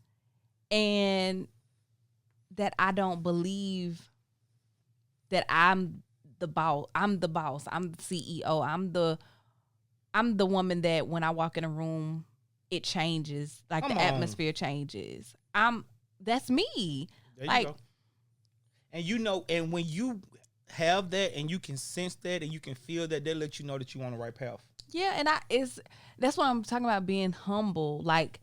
Speaker 1: And that I don't believe that I'm the boss. I'm the boss. I'm the CEO. I'm the woman that when I walk in a room, it changes. Like
Speaker 2: Come
Speaker 1: the
Speaker 2: on.
Speaker 1: atmosphere changes. That's me.
Speaker 2: There
Speaker 1: like,
Speaker 2: you go. And when you have that and you can sense that and you can feel that let you know that you're on the right path.
Speaker 1: Yeah, and that's what I'm talking about, being humble. Like,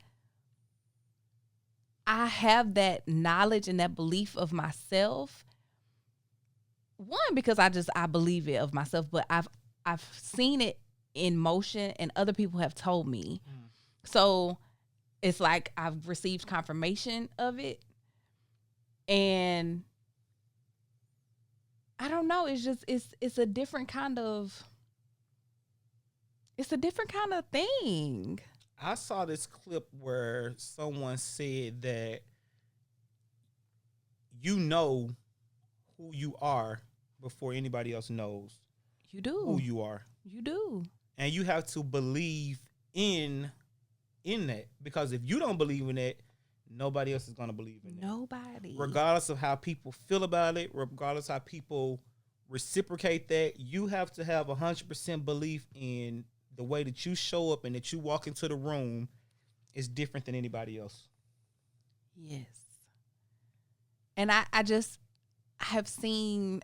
Speaker 1: I have that knowledge and that belief of myself. One, because I believe it of myself, but I've seen it in motion and other people have told me. So it's like I've received confirmation of it. And I don't know, it's just it's a different kind of thing.
Speaker 2: I saw this clip where someone said that you know who you are before anybody else knows
Speaker 1: You do.
Speaker 2: who you are.
Speaker 1: You do.
Speaker 2: And you have to believe in that, because if you don't believe in that, nobody else is going to believe in that.
Speaker 1: Nobody.
Speaker 2: Regardless of how people feel about it, regardless how people reciprocate that, you have to have 100% belief in the way that you show up and that you walk into the room is different than anybody else.
Speaker 1: Yes. And I have seen,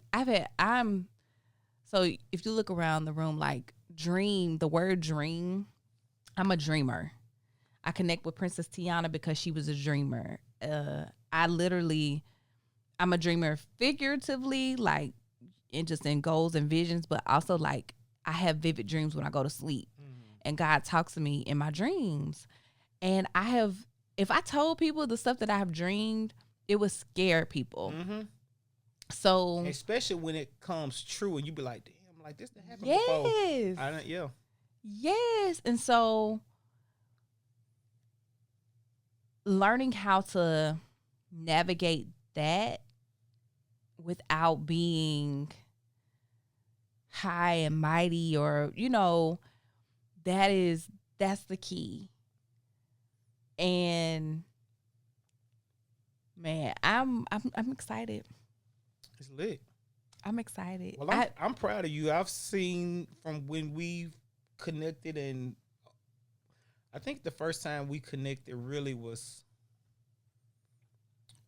Speaker 1: so if you look around the room, like the word dream, I'm a dreamer. I connect with Princess Tiana because she was a dreamer. I literally I'm a dreamer figuratively, like in goals and visions, but also like I have vivid dreams when I go to sleep, and God talks to me in my dreams. And if I told people the stuff that I have dreamed, it would scare people. So
Speaker 2: especially when it comes true, and you be like, damn, like this didn't happen before.
Speaker 1: Yes. And so learning how to navigate that without being high and mighty, or that's the key. And man, I'm excited.
Speaker 2: It's lit.
Speaker 1: I'm excited.
Speaker 2: Well, I'm proud of you. I've seen from when we've connected, and I think the first time we connected really was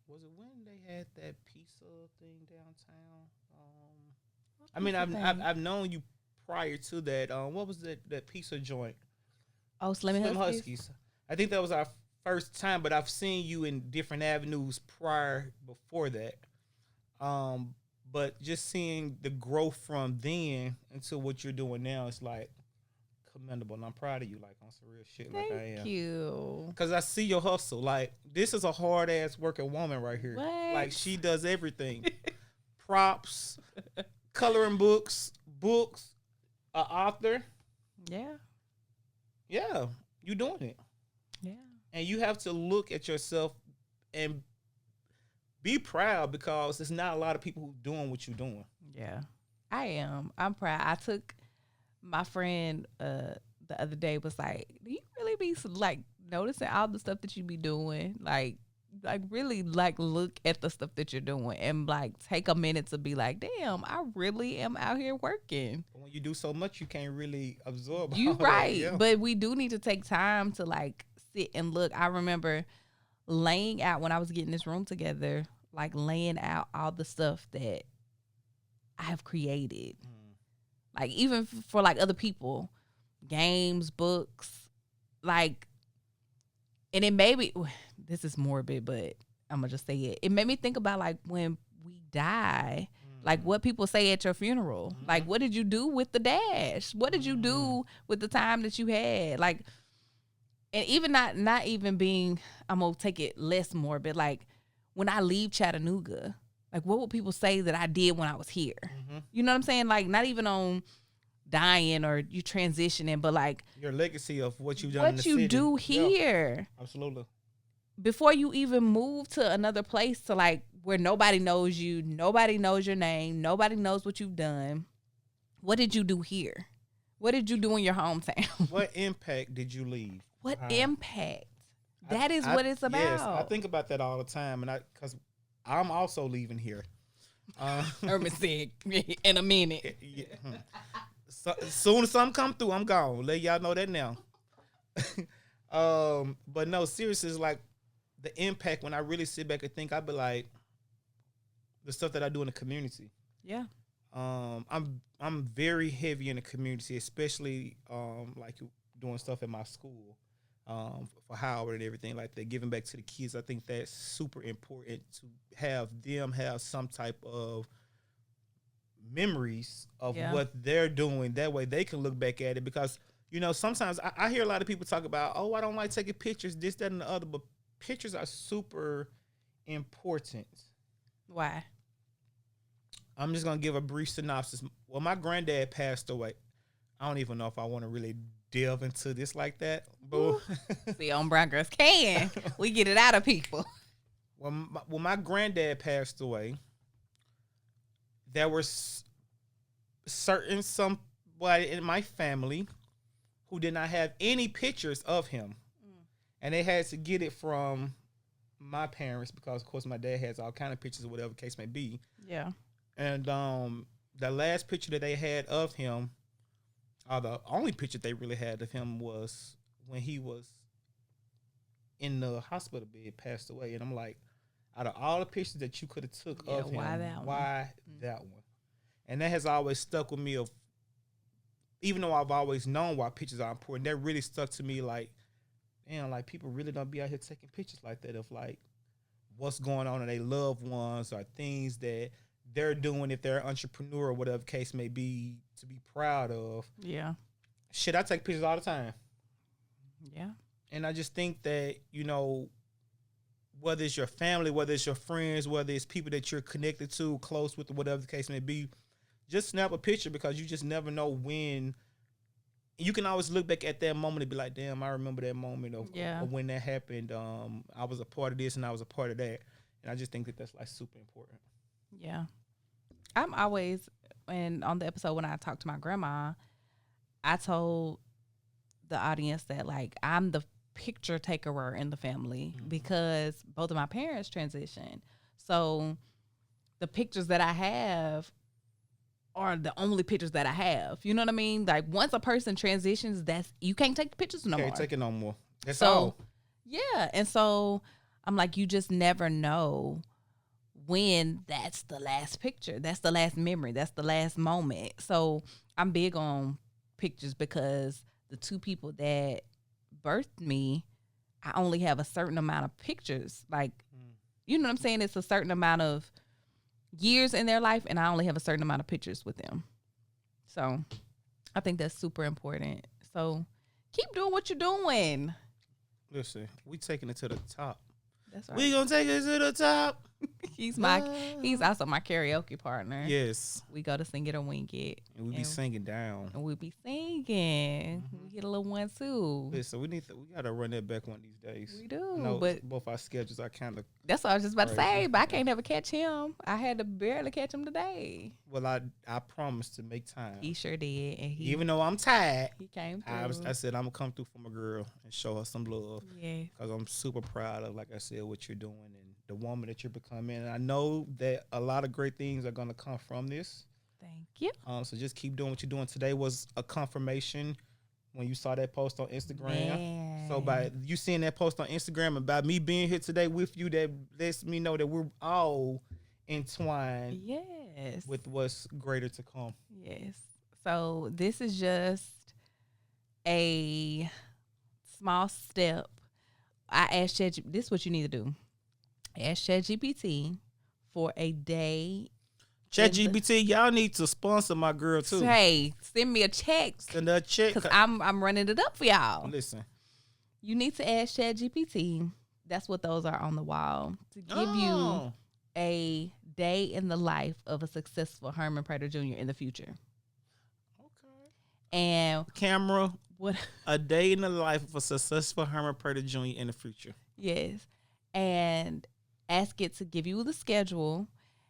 Speaker 2: it when they had that pizza thing downtown? I mean, I've known you prior to that. What was that pizza joint?
Speaker 1: Oh, Slim Huskies.
Speaker 2: I think that was our first time, but I've seen you in different avenues before that. But just seeing the growth from then into what you're doing now, it's like commendable, and I'm proud of you, like on some real shit.
Speaker 1: Thank
Speaker 2: like I am.
Speaker 1: Thank you.
Speaker 2: Because I see your hustle. Like, this is a hard ass working woman right here.
Speaker 1: What?
Speaker 2: Like, she does everything. Props, coloring books, an author.
Speaker 1: Yeah.
Speaker 2: Yeah, you doing it.
Speaker 1: Yeah. And
Speaker 2: you have to look at yourself and be proud, because there's not a lot of people who doing what you're doing.
Speaker 1: Yeah, I am. I'm proud. I took my friend the other day, was like, do you really be like noticing all the stuff that you be doing? Like really like look at the stuff that you're doing and like take a minute to be like, damn, I really am out here working.
Speaker 2: But when you do so much, you can't really absorb.
Speaker 1: You right. Yeah. But we do need to take time to like sit and look. I remember laying out, when I was getting this room together, like laying out all the stuff that I have created. Like even for like other people, games, books, like, and it made me, this is morbid, but I'm gonna just say it. It made me think about like when we die, like what people say at your funeral. Like, what did you do with the dash? What did you do with the time that you had? Like, and even not even being, I'm gonna take it less morbid. Like when I leave Chattanooga, like what will people say that I did when I was here? You know what I'm saying? Like not even on dying or you transitioning, but like
Speaker 2: your legacy of what you've done.
Speaker 1: What you do here.
Speaker 2: Yeah, absolutely.
Speaker 1: Before you even move to another place, to like where nobody knows you, nobody knows your name, nobody knows what you've done. What did you do here? What did you do in your hometown?
Speaker 2: What impact did you leave?
Speaker 1: What impact? That is what it's about. Yes,
Speaker 2: I think about that all the time, and because I'm also leaving here.
Speaker 1: Herman said in a minute.
Speaker 2: Yeah. So, as soon as something come through, I'm gone. Let y'all know that now. But no, seriously, it's like the impact. When I really sit back and think, I be like, the stuff that I do in the community.
Speaker 1: Yeah.
Speaker 2: I'm very heavy in the community, especially like doing stuff at my school, for Howard and everything like that, giving back to the kids. I think that's super important to have them have some type of memories of what they're doing. That way they can look back at it, because sometimes I hear a lot of people talk about, oh, I don't like taking pictures, this, that, and the other, but pictures are super important.
Speaker 1: Why?
Speaker 2: I'm just going to give a brief synopsis. Well, my granddad passed away. I don't even know if I want to really delve into this like that. But
Speaker 1: see, on Brown Girls Can, we get it out of people.
Speaker 2: When my granddad passed away, there were somebody in my family who did not have any pictures of him. And they had to get it from my parents, because, of course, my dad has all kind of pictures or whatever the case may be.
Speaker 1: Yeah.
Speaker 2: And the last picture that they had of him, or the only picture they really had of him, was when he was in the hospital bed, passed away. And I'm like, out of all the pictures that you could have took of him, why that one? And that has always stuck with me. Even though I've always known why pictures are important, that really stuck to me. Like, damn, like people really don't be out here taking pictures like that. Of like, what's going on in their loved ones or things that they're doing if they're an entrepreneur or whatever case may be to be proud of.
Speaker 1: Yeah.
Speaker 2: Shit, I take pictures all the time.
Speaker 1: Yeah.
Speaker 2: And I just think that, you know, whether it's your family, whether it's your friends, whether it's people that you're connected to, close with, or whatever the case may be, just snap a picture because you just never know when. You can always look back at that moment and be like, damn, I remember that moment of when that happened. I was a part of this and I was a part of that. And I just think that that's like super important.
Speaker 1: Yeah. I'm always, and on the episode when I talked to my grandma, I told the audience that like I'm the picture takerer in the family because both of my parents transitioned. So the pictures that I have are the only pictures that I have. You know what I mean? Like once a person transitions, you can't take the pictures no more.
Speaker 2: Can't take it no more. That's all.
Speaker 1: Yeah. And so I'm like, you just never know when that's the last picture. That's the last memory. That's the last moment. So I'm big on pictures because the two people that birthed me, I only have a certain amount of pictures. Like, you know what I'm saying? It's a certain amount of years in their life, and I only have a certain amount of pictures with them. So I think that's super important. So keep doing what you're doing.
Speaker 2: Listen, we taking it to the top.
Speaker 1: That's right.
Speaker 2: We gonna take it to the top.
Speaker 1: He's also my karaoke partner.
Speaker 2: Yes.
Speaker 1: We go to Sing It or Wing It.
Speaker 2: And we be singing down.
Speaker 1: And we be singing. We get a little 1-2.
Speaker 2: Listen, we gotta run that back one of these days.
Speaker 1: We do.
Speaker 2: I know
Speaker 1: but
Speaker 2: both our schedules are kind of.
Speaker 1: That's what I was just about to say, but I can't never catch him. I had to barely catch him today.
Speaker 2: Well, I promised to make time.
Speaker 1: He sure did. And
Speaker 2: even though I'm tired,
Speaker 1: he came through.
Speaker 2: I said I'm gonna come through for my girl and show her some love.
Speaker 1: Yeah.
Speaker 2: Because I'm super proud of, like I said, what you're doing and the woman that you're becoming. And I know that a lot of great things are gonna come from this.
Speaker 1: Thank you.
Speaker 2: So just keep doing what you're doing. Today was a confirmation when you saw that post on Instagram.
Speaker 1: Man.
Speaker 2: So by you seeing that post on Instagram and by me being here today with you, that lets me know that we're all entwined.
Speaker 1: Yes.
Speaker 2: With what's greater to come.
Speaker 1: Yes. So this is just a small step. I asked ChatGPT, this is what you need to do. Ask ChatGPT for a day.
Speaker 2: ChatGPT, y'all need to sponsor my girl too.
Speaker 1: Hey, send me a check.
Speaker 2: Send her a check.
Speaker 1: Because I'm running it up for y'all.
Speaker 2: Listen.
Speaker 1: You need to ask ChatGPT. That's what those are on the wall. To give you a day in the life of a successful Herman Prater Jr. in the future.
Speaker 2: Okay.
Speaker 1: And
Speaker 2: camera,
Speaker 1: what?
Speaker 2: A day in the life of a successful Herman Prater Jr. in the future.
Speaker 1: Yes. And ask it to give you the schedule.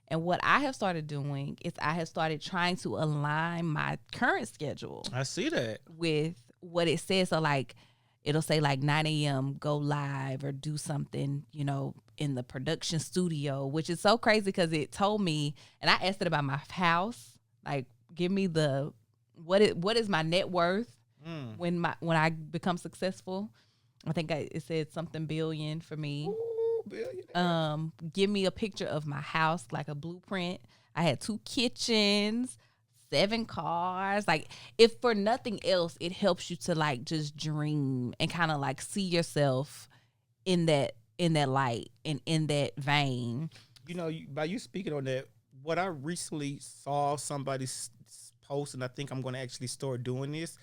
Speaker 1: And what I have started doing is I have started trying to align my current schedule.
Speaker 2: I see that.
Speaker 1: With what it says. So like, it'll say like 9 a.m. go live or do something, you know, in the production studio, which is so crazy because it told me, and I asked it about my house, like give me what is my net worth when I become successful. I think it said something billion for me.
Speaker 2: Ooh, billion.
Speaker 1: Give me a picture of my house, like a blueprint. I had 2 kitchens, 7 cars. Like, if for nothing else, it helps you to like just dream and kind of like see yourself in that light and in that vein.
Speaker 2: You know, by you speaking on that, what I recently saw somebody's post, and I think I'm going to actually start doing this,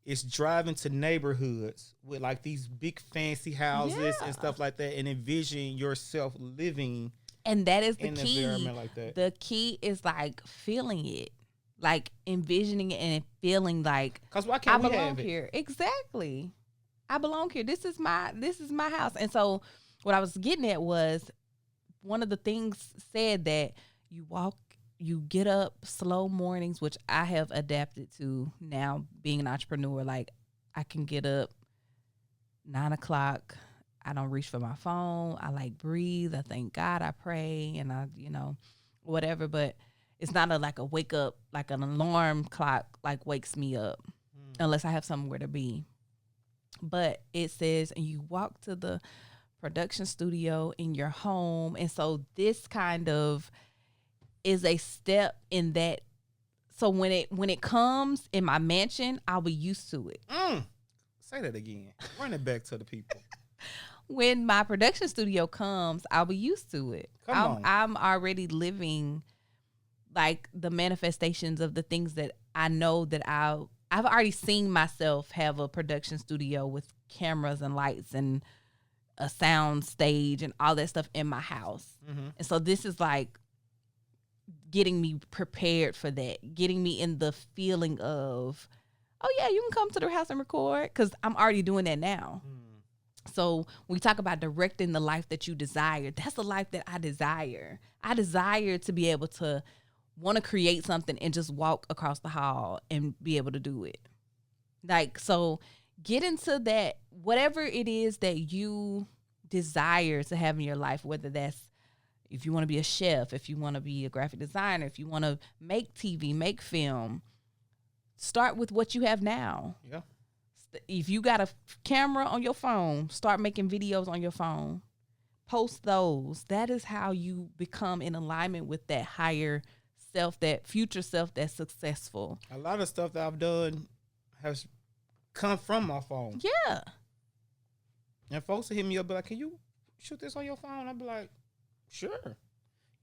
Speaker 2: is driving to neighborhoods with like these big fancy houses and stuff like that, and envision yourself living.
Speaker 1: And that is the
Speaker 2: in
Speaker 1: key.
Speaker 2: An environment like that.
Speaker 1: The key is like feeling it. Like envisioning it and feeling like,
Speaker 2: because why can't
Speaker 1: I
Speaker 2: we
Speaker 1: belong
Speaker 2: have it?
Speaker 1: here? Exactly, I belong here. This is my house. And so, what I was getting at was one of the things said that you get up slow mornings, which I have adapted to now being an entrepreneur. Like I can get up 9 o'clock. I don't reach for my phone. I like breathe. I thank God. I pray, and I whatever. But it's not like a wake up, like an alarm clock, like wakes me up unless I have somewhere to be. But it says, and you walk to the production studio in your home. And so this kind of is a step in that. So when it comes in my mansion, I'll be used to it.
Speaker 2: Say that again. Run it back to the people.
Speaker 1: when my production studio comes, I'll be used to it. I'm already living like the manifestations of the things that I know that I've already seen myself have a production studio with cameras and lights and a sound stage and all that stuff in my house. Mm-hmm. And so this is like getting me prepared for that, getting me in the feeling of, oh yeah, you can come to the house and record, because I'm already doing that now. So when we talk about directing the life that you desire, that's the life that I desire. I desire to be able to want to create something and just walk across the hall and be able to do it. Like, so get into that, whatever it is that you desire to have in your life, whether that's if you want to be a chef, if you want to be a graphic designer, if you want to make TV, make film, start with what you have now.
Speaker 2: Yeah.
Speaker 1: If you got a camera on your phone, start making videos on your phone. Post those. That is how you become in alignment with that higher self, that future self that's successful.
Speaker 2: A lot of stuff that I've done has come from my phone.
Speaker 1: Yeah.
Speaker 2: And folks will hit me up, be like, can you shoot this on your phone? I'll be like, sure.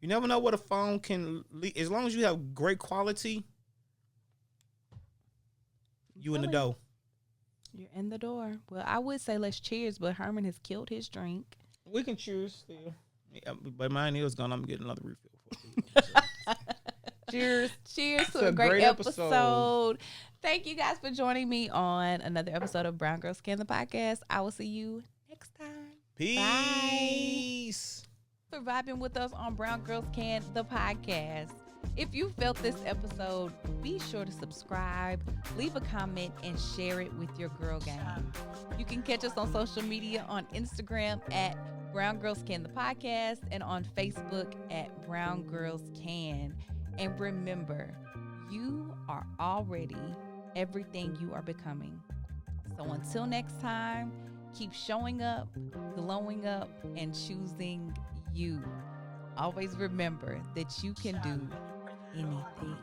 Speaker 2: You never know what a phone can lead. As long as you have great quality, you in the door.
Speaker 1: You're in the door. Well, I would say let's cheers, but Herman has killed his drink.
Speaker 2: We can cheers still. Yeah, but mine is gone. I'm getting another refill for you.
Speaker 1: Cheers. Cheers to a great episode. Thank you guys for joining me on another episode of Brown Girls Can, the podcast. I will see you next time.
Speaker 2: Peace.
Speaker 1: Bye. For vibing with us on Brown Girls Can, the podcast. If you felt this episode, be sure to subscribe, leave a comment, and share it with your girl gang. You can catch us on social media on Instagram at Brown Girls Can, the podcast, and on Facebook at Brown Girls Can. And remember, you are already everything you are becoming. So until next time, keep showing up, glowing up, and choosing you. Always remember that you can do anything.